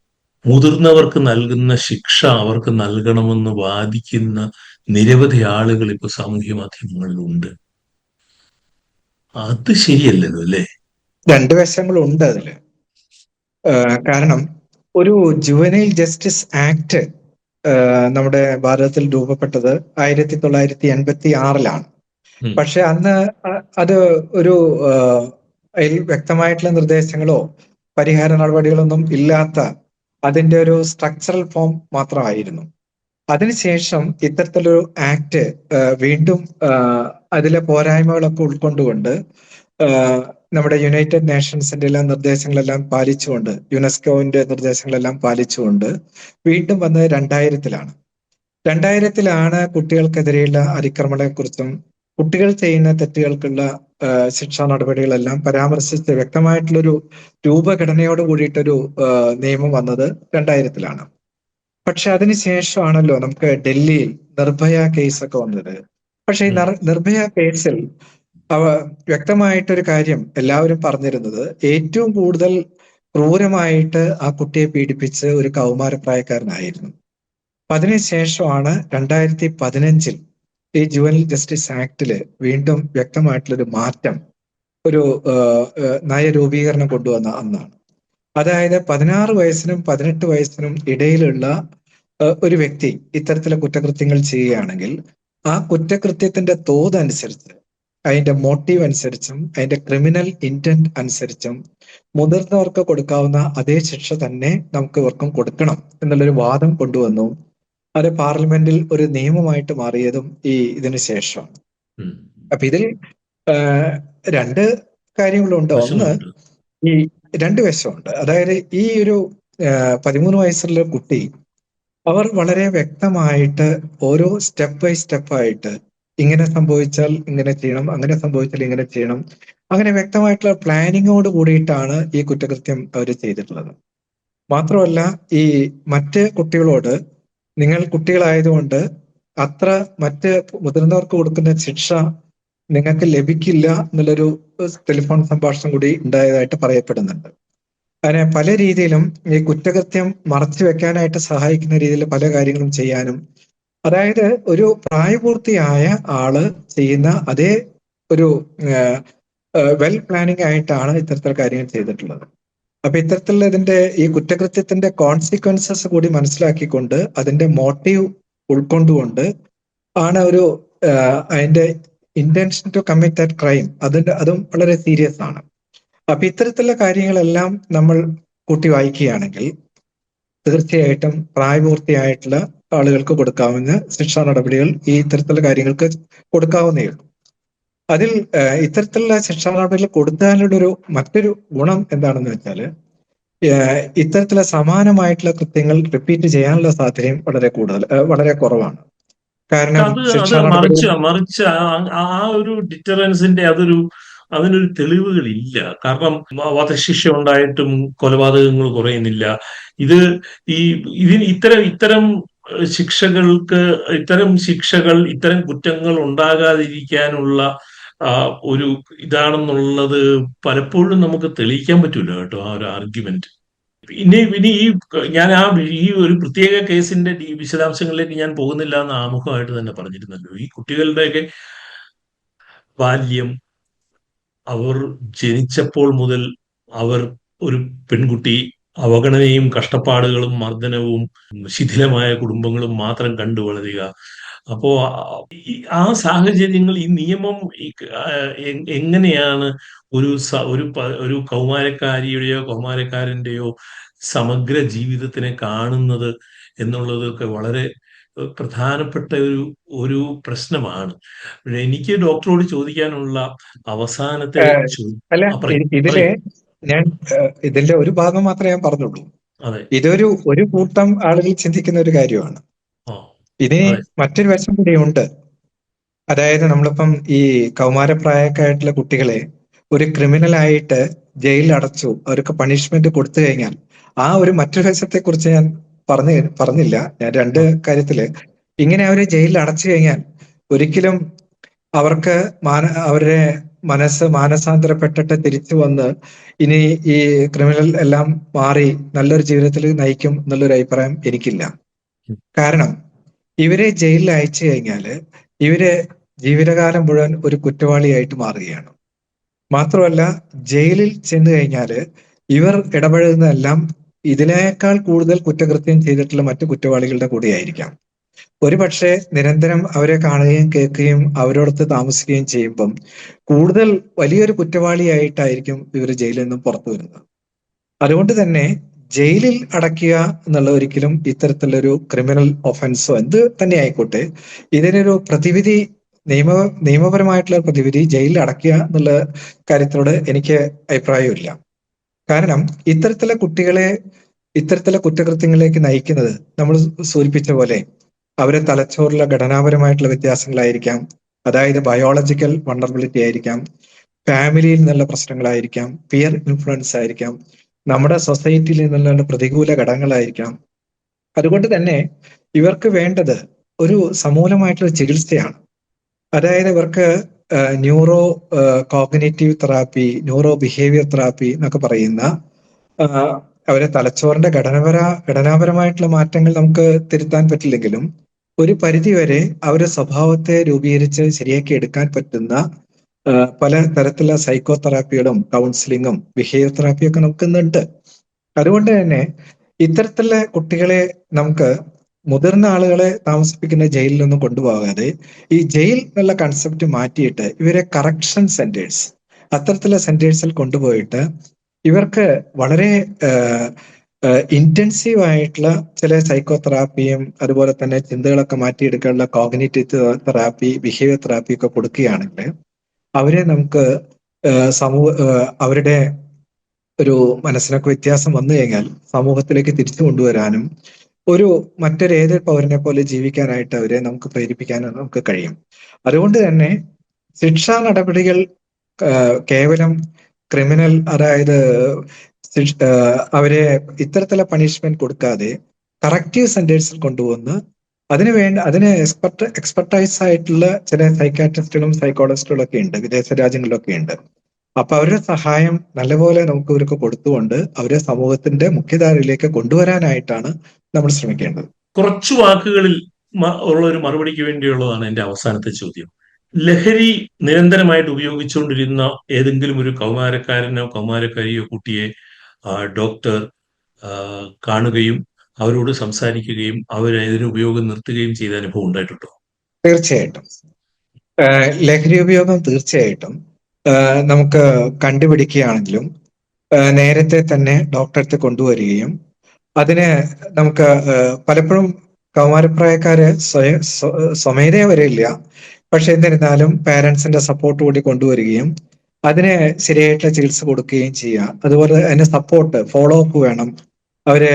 [SPEAKER 1] മുതിർന്നവർക്ക് നൽകുന്ന ശിക്ഷ അവർക്ക് നൽകണമെന്ന് വാദിക്കുന്ന നിരവധി ആളുകൾ ഇപ്പൊ സാമൂഹ്യ മാധ്യമങ്ങളിലുണ്ട്. അത് ശരിയല്ലല്ലോ അല്ലേ?
[SPEAKER 2] രണ്ട് വശങ്ങളുണ്ട് അതില്. കാരണം ഒരു ജുവനൈൽ ജസ്റ്റിസ് ആക്ട് നമ്മുടെ ഭാരതത്തിൽ രൂപപ്പെട്ടത് 1986-ലാണ്.
[SPEAKER 1] ഉം.
[SPEAKER 2] പക്ഷെ അന്ന് അത് ഒരു അതിൽ വ്യക്തമായിട്ടുള്ള നിർദ്ദേശങ്ങളോ പരിഹാര നടപടികളൊന്നും ഇല്ലാത്ത അതിന്റെ ഒരു സ്ട്രക്ചറൽ ഫോം മാത്രമായിരുന്നു. അതിനുശേഷം ഇത്തരത്തിലൊരു ആക്ട് വീണ്ടും അതിലെ പോരായ്മകളൊക്കെ ഉൾക്കൊണ്ടുകൊണ്ട് നമ്മുടെ യുണൈറ്റഡ് നേഷൻസിന്റെ എല്ലാം നിർദ്ദേശങ്ങളെല്ലാം പാലിച്ചുകൊണ്ട്, യുനെസ്കോവിന്റെ നിർദ്ദേശങ്ങളെല്ലാം പാലിച്ചുകൊണ്ട് വീണ്ടും വന്നത് 2000-ലാണ്. 2000-ലാണ് കുട്ടികൾക്കെതിരെയുള്ള അതിക്രമങ്ങളെക്കുറിച്ചും കുട്ടികൾ ചെയ്യുന്ന തെറ്റുകൾക്കുള്ള ശിക്ഷാ നടപടികളെല്ലാം പരാമർശിച്ച് വ്യക്തമായിട്ടുള്ളൊരു രൂപഘടനയോട് കൂടിയിട്ടൊരു നിയമം വന്നത് 2000-ലാണ്. പക്ഷെ അതിനുശേഷമാണല്ലോ നമുക്ക് ഡൽഹിയിൽ നിർഭയ കേസൊക്കെ വന്നത്. പക്ഷെ ഈ നിർഭയ കേസിൽ വ്യക്തമായിട്ടൊരു കാര്യം എല്ലാവരും പറഞ്ഞിരുന്നത്, ഏറ്റവും കൂടുതൽ ക്രൂരമായിട്ട് ആ കുട്ടിയെ പീഡിപ്പിച്ച് ഒരു കൗമാരപ്രായക്കാരനായിരുന്നു. അപ്പൊ അതിനുശേഷമാണ് 2015 ഈ ജുവനൈൽ ജസ്റ്റിസ് ആക്ടില് വീണ്ടും വ്യക്തമായിട്ടുള്ളൊരു മാറ്റം, ഒരു നയരൂപീകരണം കൊണ്ടുവന്ന അന്നാണ്. അതായത് 16 വയസ്സിനും 18 വയസ്സിനും ഇടയിലുള്ള ഒരു വ്യക്തി ഇത്തരത്തിലെ കുറ്റകൃത്യങ്ങൾ ചെയ്യുകയാണെങ്കിൽ ആ കുറ്റകൃത്യത്തിന്റെ തോതനുസരിച്ച്, അതിന്റെ മോട്ടീവ് അനുസരിച്ചും അതിന്റെ ക്രിമിനൽ ഇന്റന്റ് അനുസരിച്ചും മുതിർന്നവർക്ക് കൊടുക്കാവുന്ന അതേ ശിക്ഷ തന്നെ നമുക്ക് ഇവർക്കും കൊടുക്കണം എന്നുള്ളൊരു വാദം കൊണ്ടുവന്നു. അത് പാർലമെന്റിൽ ഒരു നിയമമായിട്ട് മാറിയതും ഇതിനു ശേഷമാണ്. അപ്പൊ ഇതിൽ രണ്ട് കാര്യങ്ങളുണ്ട്. ഒന്ന്, ഈ രണ്ട് വശമുണ്ട്. അതായത് ഈ ഒരു 13 വയസ്സുള്ള കുട്ടി, അവർ വളരെ വ്യക്തമായിട്ട് ഓരോ സ്റ്റെപ്പ് ബൈ സ്റ്റെപ്പായിട്ട് ഇങ്ങനെ സംഭവിച്ചാൽ ഇങ്ങനെ ചെയ്യണം, അങ്ങനെ സംഭവിച്ചാൽ ഇങ്ങനെ ചെയ്യണം, അങ്ങനെ വ്യക്തമായിട്ടുള്ള പ്ലാനിങ്ങോട് കൂടിയിട്ടാണ് ഈ കുറ്റകൃത്യം അവർ ചെയ്തിട്ടുള്ളത്. മാത്രമല്ല, ഈ മറ്റ് കുട്ടികളോട് നിങ്ങൾ കുട്ടികളായതുകൊണ്ട് അത്ര മറ്റ് മുതിർന്നവർക്ക് കൊടുക്കുന്ന ശിക്ഷ നിങ്ങൾക്ക് ലഭിക്കില്ല എന്നുള്ളൊരു ടെലിഫോൺ സംഭാഷണം കൂടി ഉണ്ടായതായിട്ട് പറയപ്പെടുന്നുണ്ട്. അങ്ങനെ പല രീതിയിലും ഈ കുറ്റകൃത്യം മറച്ചു വെക്കാനായിട്ട് സഹായിക്കുന്ന രീതിയിൽ പല കാര്യങ്ങളും ചെയ്യാനും, അതായത് ഒരു പ്രായപൂർത്തിയായ ആള് ചെയ്യുന്ന അതേ ഒരു വെൽ പ്ലാനിങ് ആയിട്ടാണ് ഇത്തരത്തിലുള്ള കാര്യങ്ങൾ ചെയ്തിട്ടുള്ളത്. അപ്പൊ ഇത്തരത്തിലുള്ള ഇതിന്റെ ഈ കുറ്റകൃത്യത്തിന്റെ കോൺസിക്വൻസസ് കൂടി മനസ്സിലാക്കിക്കൊണ്ട് അതിന്റെ മോട്ടീവ് ഉൾക്കൊണ്ടുകൊണ്ട് ആണ് ഒരു അതിന്റെ intention to commit that crime, അതും വളരെ സീരിയസ് ആണ്. അപ്പൊ ഇത്തരത്തിലുള്ള കാര്യങ്ങളെല്ലാം നമ്മൾ കൂട്ടി വായിക്കുകയാണെങ്കിൽ തീർച്ചയായിട്ടും പ്രായപൂർത്തിയായിട്ടുള്ള ആളുകൾക്ക് കൊടുക്കാവുന്ന ശിക്ഷാ നടപടികൾ ഈ ഇത്തരത്തിലുള്ള കാര്യങ്ങൾക്ക് കൊടുക്കാവുന്നേ ഉള്ളൂ. അതിൽ ഇത്തരത്തിലുള്ള ശിക്ഷാ നടപടികൾ കൊടുത്താലുള്ള മറ്റൊരു ഗുണം എന്താണെന്ന് വെച്ചാല്, ഇത്തരത്തിലുള്ള സമാനമായിട്ടുള്ള കൃത്യങ്ങൾ റിപ്പീറ്റ് ചെയ്യാനുള്ള സാധ്യതയും വളരെ കുറവാണ്. കാരണം ശിക്ഷാ നടപടി
[SPEAKER 1] മറിച്ച് ആ ഒരു ഡിറ്ററൻസിന്റെ അതിനൊരു തെളിവുകളില്ല. കാരണം വധശിക്ഷ ഉണ്ടായിട്ടും കൊലപാതകങ്ങൾ കുറയുന്നില്ല. ഇത് ഇത്തരം ശിക്ഷകൾ ഇത്തരം കുറ്റങ്ങൾ ഉണ്ടാകാതിരിക്കാനുള്ള ഒരു ഇതാണെന്നുള്ളത് പലപ്പോഴും നമുക്ക് തെളിയിക്കാൻ പറ്റൂല കേട്ടോ, ആ ഒരു ആർഗ്യുമെന്റ്. ഇനി ഞാൻ ഈ ഒരു പ്രത്യേക കേസിന്റെ വിശദാംശങ്ങളിലേക്ക് ഞാൻ പോകുന്നില്ല എന്ന് ആമുഖമായിട്ട് തന്നെ പറഞ്ഞിരുന്നല്ലോ. ഈ കുട്ടികളുടെയൊക്കെ ബാല്യം, അവർ ജനിച്ചപ്പോൾ മുതൽ അവർ ഒരു പെൺകുട്ടി അവഗണനയും കഷ്ടപ്പാടുകളും മർദ്ദനവും ശിഥിലമായ കുടുംബങ്ങളും മാത്രം കണ്ടു വളരുക. അപ്പോ ആ സാഹചര്യങ്ങൾ, ഈ നിയമം എങ്ങനെയാണ് ഒരു കൗമാരക്കാരിയുടെയോ കൗമാരക്കാരന്റെയോ സമഗ്ര ജീവിതത്തിനെ കാണുന്നത് എന്നുള്ളതൊക്കെ വളരെ പ്രധാനപ്പെട്ട ഒരു പ്രശ്നമാണ്. എനിക്ക് ഡോക്ടറോട് ചോദിക്കാനുള്ള അവസാനത്തെ
[SPEAKER 2] അല്ല, ഇതിലെ
[SPEAKER 1] പറയൂ.
[SPEAKER 2] ഞാൻ ഇതിന്റെ ഒരു ഭാഗം മാത്രമേ ഞാൻ പറഞ്ഞുള്ളൂ.
[SPEAKER 1] അതെ.
[SPEAKER 2] ഒരു കൂട്ടം ആളുകൾ ചിന്തിക്കുന്ന ഒരു കാര്യമാണ്.
[SPEAKER 1] ആ.
[SPEAKER 2] ഇനി
[SPEAKER 1] അതെ.
[SPEAKER 2] മറ്റൊരു വശം കൂടിയുണ്ട്. അതായത് നമ്മളിപ്പം ഈ കൗമാരപ്രായക്കായിട്ടുള്ള കുട്ടികളെ ഒരു ക്രിമിനലായിട്ട് ജയിലിൽ അടച്ചു, അവർക്ക് പണിഷ്മെന്റ് കൊടുത്തു കഴിഞ്ഞാൽ ആ ഒരു മറ്റൊരു വശത്തെ കുറിച്ച് ഞാൻ പറഞ്ഞില്ല. ഞാൻ രണ്ട് കാര്യത്തില്, ഇങ്ങനെ അവരെ ജയിലിൽ അടച്ചു കഴിഞ്ഞാൽ ഒരിക്കലും അവർക്ക് അവരുടെ മനസ്സ് മാനസാന്തരപ്പെട്ടിട്ട് തിരിച്ചു വന്ന് ഇനി ഈ ക്രിമിനൽ എല്ലാം മാറി നല്ലൊരു ജീവിതത്തിൽ നയിക്കും എന്നുള്ളൊരു അഭിപ്രായം എനിക്കില്ല. കാരണം ഇവരെ ജയിലിൽ അയച്ചു കഴിഞ്ഞാല് ഇവര് ജീവിതകാലം മുഴുവൻ ഒരു കുറ്റവാളിയായിട്ട് മാറുകയാണ്. മാത്രമല്ല, ജയിലിൽ ചെന്ന് കഴിഞ്ഞാല് ഇവർ ഇടപഴകുന്നതെല്ലാം ഇതിനേക്കാൾ കൂടുതൽ കുറ്റകൃത്യം ചെയ്തിട്ടുള്ള മറ്റു കുറ്റവാളികളുടെ കൂടെയായിരിക്കാം. ഒരുപക്ഷെ നിരന്തരം അവരെ കാണുകയും കേൾക്കുകയും അവരോടൊത്ത് താമസിക്കുകയും ചെയ്യുമ്പം കൂടുതൽ വലിയൊരു കുറ്റവാളിയായിട്ടായിരിക്കും ഇവർ ജയിലിൽ നിന്നും പുറത്തു വരുന്നത്. അതുകൊണ്ട് തന്നെ ജയിലിൽ അടയ്ക്കുക എന്നുള്ള ഒരിക്കലും ഇത്തരത്തിലൊരു ക്രിമിനൽ ഒഫൻസോ എന്ത് തന്നെ ആയിക്കോട്ടെ, ഇതിനൊരു പ്രതിവിധി, നിയമപരമായിട്ടുള്ള പ്രതിവിധി ജയിലിൽ അടയ്ക്കുക എന്നുള്ള കാര്യത്തിനോട് എനിക്ക് അഭിപ്രായമില്ല. കാരണം ഇത്തരത്തിലെ കുട്ടികളെ ഇത്തരത്തിലെ കുറ്റകൃത്യങ്ങളിലേക്ക് നയിക്കുന്നത് നമ്മൾ സൂചിപ്പിച്ച പോലെ അവരെ തലച്ചോറിലെ ഘടനാപരമായിട്ടുള്ള വ്യത്യാസങ്ങളായിരിക്കാം, അതായത് ബയോളജിക്കൽ വൾണറബിലിറ്റി ആയിരിക്കാം, ഫാമിലിയിൽ നിന്നുള്ള പ്രശ്നങ്ങളായിരിക്കാം, പിയർ ഇൻഫ്ലുവൻസ് ആയിരിക്കാം, നമ്മുടെ സൊസൈറ്റിയിൽ നിന്നുള്ള പ്രതികൂല ഘടകങ്ങളായിരിക്കാം. അതുകൊണ്ട് തന്നെ ഇവർക്ക് വേണ്ടത് ഒരു സമൂലമായിട്ടുള്ള ചികിത്സയാണ്. അതായത് ഇവർക്ക് neuro cognitive therapy, neuro behaviour therapy എന്നൊക്കെ പറയുന്ന അവരെ തലച്ചോറിന്റെ ഘടനാപരമായിട്ടുള്ള മാറ്റങ്ങൾ നമുക്ക് തിരുത്താൻ പറ്റില്ലെങ്കിലും ഒരു പരിധിവരെ അവരുടെ സ്വഭാവത്തെ രൂപീകരിച്ച് ശരിയാക്കി എടുക്കാൻ പറ്റുന്ന പല തരത്തിലുള്ള സൈക്കോ തെറാപ്പികളും കൗൺസിലിങ്ങും ബിഹേവിയർ തെറാപ്പിയും ഒക്കെ നമുക്ക് ഇന്നുണ്ട്. അതുകൊണ്ട് തന്നെ ഇത്തരത്തിലുള്ള കുട്ടികളെ നമുക്ക് മുതിർന്ന ആളുകളെ താമസിപ്പിക്കുന്ന ജയിലിലൊന്നും കൊണ്ടുപോകാതെ ഈ ജയിൽ എന്നുള്ള കൺസെപ്റ്റ് മാറ്റിയിട്ട് ഇവരെ കറക്ഷൻ സെന്റേഴ്സ്, അത്തരത്തിലുള്ള സെന്റേഴ്സിൽ കൊണ്ടുപോയിട്ട് ഇവർക്ക് വളരെ ഇന്റൻസീവ് ആയിട്ടുള്ള ചില സൈക്കോ തെറാപ്പിയും അതുപോലെ തന്നെ ചിന്തകളൊക്കെ മാറ്റിയെടുക്കാനുള്ള കോഗ്നിറ്റീവ് തെറാപ്പി, ബിഹേവിയർ തെറാപ്പി ഒക്കെ കൊടുക്കുകയാണെങ്കിൽ അവരെ നമുക്ക് അവരുടെ ഒരു മനസ്സിനൊക്കെ വ്യത്യാസം വന്നു കഴിഞ്ഞാൽ സമൂഹത്തിലേക്ക് തിരിച്ചു കൊണ്ടുവരാനും മറ്റൊരേത് പൗരനെ പോലെ ജീവിക്കാനായിട്ട് അവരെ നമുക്ക് പ്രേരിപ്പിക്കാനും നമുക്ക് കഴിയും. അതുകൊണ്ട് തന്നെ ശിക്ഷാ നടപടികൾ കേവലം ക്രിമിനൽ, അതായത് അവരെ ഇത്തരത്തിലുള്ള പണിഷ്മെന്റ് കൊടുക്കാതെ കറക്റ്റീവ് സെന്റേഴ്സിൽ കൊണ്ടുവന്ന് അതിന് എക്സ്പെർട്ടൈസ് ആയിട്ടുള്ള ചില സൈക്കാട്രിസ്റ്റുകളും സൈക്കോളജിസ്റ്റുകളും ഒക്കെ ഉണ്ട്, വിദേശ രാജ്യങ്ങളിലൊക്കെ ഉണ്ട്. അപ്പൊ അവരുടെ സഹായം നല്ലപോലെ നമുക്ക് ഇവർക്ക് കൊടുത്തുകൊണ്ട് അവരെ സമൂഹത്തിന്റെ മുഖ്യധാരയിലേക്ക് കൊണ്ടുവരാനായിട്ടാണ് നമ്മൾ ശ്രമിക്കേണ്ടത്.
[SPEAKER 1] കുറച്ചു വാക്കുകളിൽ ഉള്ള ഒരു മറുപടിക്ക് വേണ്ടിയുള്ളതാണ് എന്റെ അവസാനത്തെ ചോദ്യം. ലഹരി നിരന്തരമായിട്ട് ഉപയോഗിച്ചുകൊണ്ടിരുന്ന ഏതെങ്കിലും ഒരു കൗമാരക്കാരനോ കൗമാരക്കാരിയോ കുട്ടിയെ ഡോക്ടർ കാണുകയും അവരോട് സംസാരിക്കുകയും അവരതിന് ഉപയോഗം നിർത്തുകയും ചെയ്ത അനുഭവം ഉണ്ടായിട്ടുണ്ടോ?
[SPEAKER 2] തീർച്ചയായിട്ടും. ലഹരി ഉപയോഗം തീർച്ചയായിട്ടും നമുക്ക് കണ്ടുപിടിക്കുകയാണെങ്കിലും നേരത്തെ തന്നെ ഡോക്ടറെ കൊണ്ടുവരികയും അതിന് നമുക്ക് പലപ്പോഴും കൗമാരപ്രായക്കാര് സ്വമേധയാ വരില്ല, പക്ഷെ എന്നിരുന്നാലും പാരന്റ്സിന്റെ സപ്പോർട്ട് കൂടി കൊണ്ടുവരികയും അതിന് ശരിയായിട്ടുള്ള ചികിത്സ കൊടുക്കുകയും ചെയ്യുക. അതുപോലെ അതിന് സപ്പോർട്ട്, ഫോളോ അപ്പ് വേണം. അവര്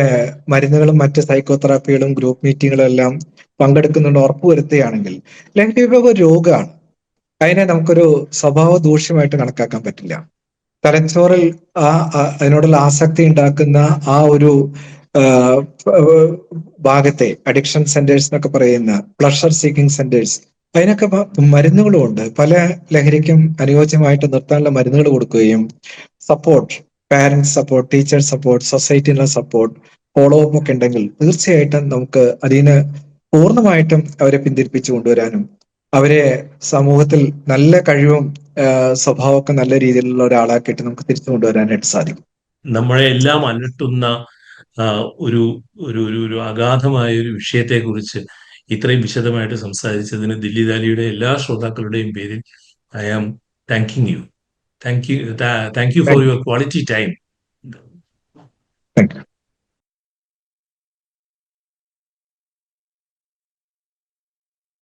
[SPEAKER 2] മരുന്നുകളും മറ്റ് സൈക്കോ തെറാപ്പികളും ഗ്രൂപ്പ് മീറ്റിങ്ങുകളും എല്ലാം പങ്കെടുക്കുന്നുണ്ട് ഉറപ്പുവരുത്തുകയാണെങ്കിൽ ലഹരി ഉപയോഗം ഒരു രോഗമാണ്. അതിനെ നമുക്കൊരു സ്വഭാവ ദൂഷ്യമായിട്ട് കണക്കാക്കാൻ പറ്റില്ല. തലച്ചോറിൽ അതിനോടുള്ള ആസക്തി ഉണ്ടാക്കുന്ന ആ ഒരു ഭാഗത്തെ അഡിക്ഷൻ സെന്റേഴ്സ് എന്നൊക്കെ പറയുന്ന പ്ലഷർ സീക്കിംഗ് സെന്റേഴ്സ്, അതിനൊക്കെ മരുന്നുകളും ഉണ്ട്. പല ലഹരിക്കും അനുയോജ്യമായിട്ട് നിർത്താനുള്ള മരുന്നുകൾ കൊടുക്കുകയും support, parent support, teacher support, സൊസൈറ്റിയുടെ സപ്പോർട്ട്, ഫോളോ അപ്പ് ഒക്കെ ഉണ്ടെങ്കിൽ തീർച്ചയായിട്ടും നമുക്ക് അതിന് പൂർണ്ണമായിട്ടും അവരെ പിന്തിരിപ്പിച്ചു കൊണ്ടുവരാനും അവരെ സമൂഹത്തിൽ നല്ല കഴിവും സ്വഭാവമൊക്കെ നല്ല രീതിയിലുള്ള ഒരാളാക്കിയിട്ട് നമുക്ക് തിരിച്ചു കൊണ്ടുവരാനായിട്ട് സാധിക്കും.
[SPEAKER 1] നമ്മളെ എല്ലാം അലട്ടുന്ന ആ, ഒരു ഒരു ഒരു ഒരു അഗാധമായ ഒരു വിഷയത്തെക്കുറിച്ച് ഇത്രയും വിശദമായിട്ട് സംസാരിച്ചതിന് ദില്ലി ദാലിയുടെ എല്ലാ ശ്രോതാക്കളുടെയും പേരിൽ I am thanking you. Thank you for
[SPEAKER 2] thank
[SPEAKER 1] your quality time.
[SPEAKER 2] U.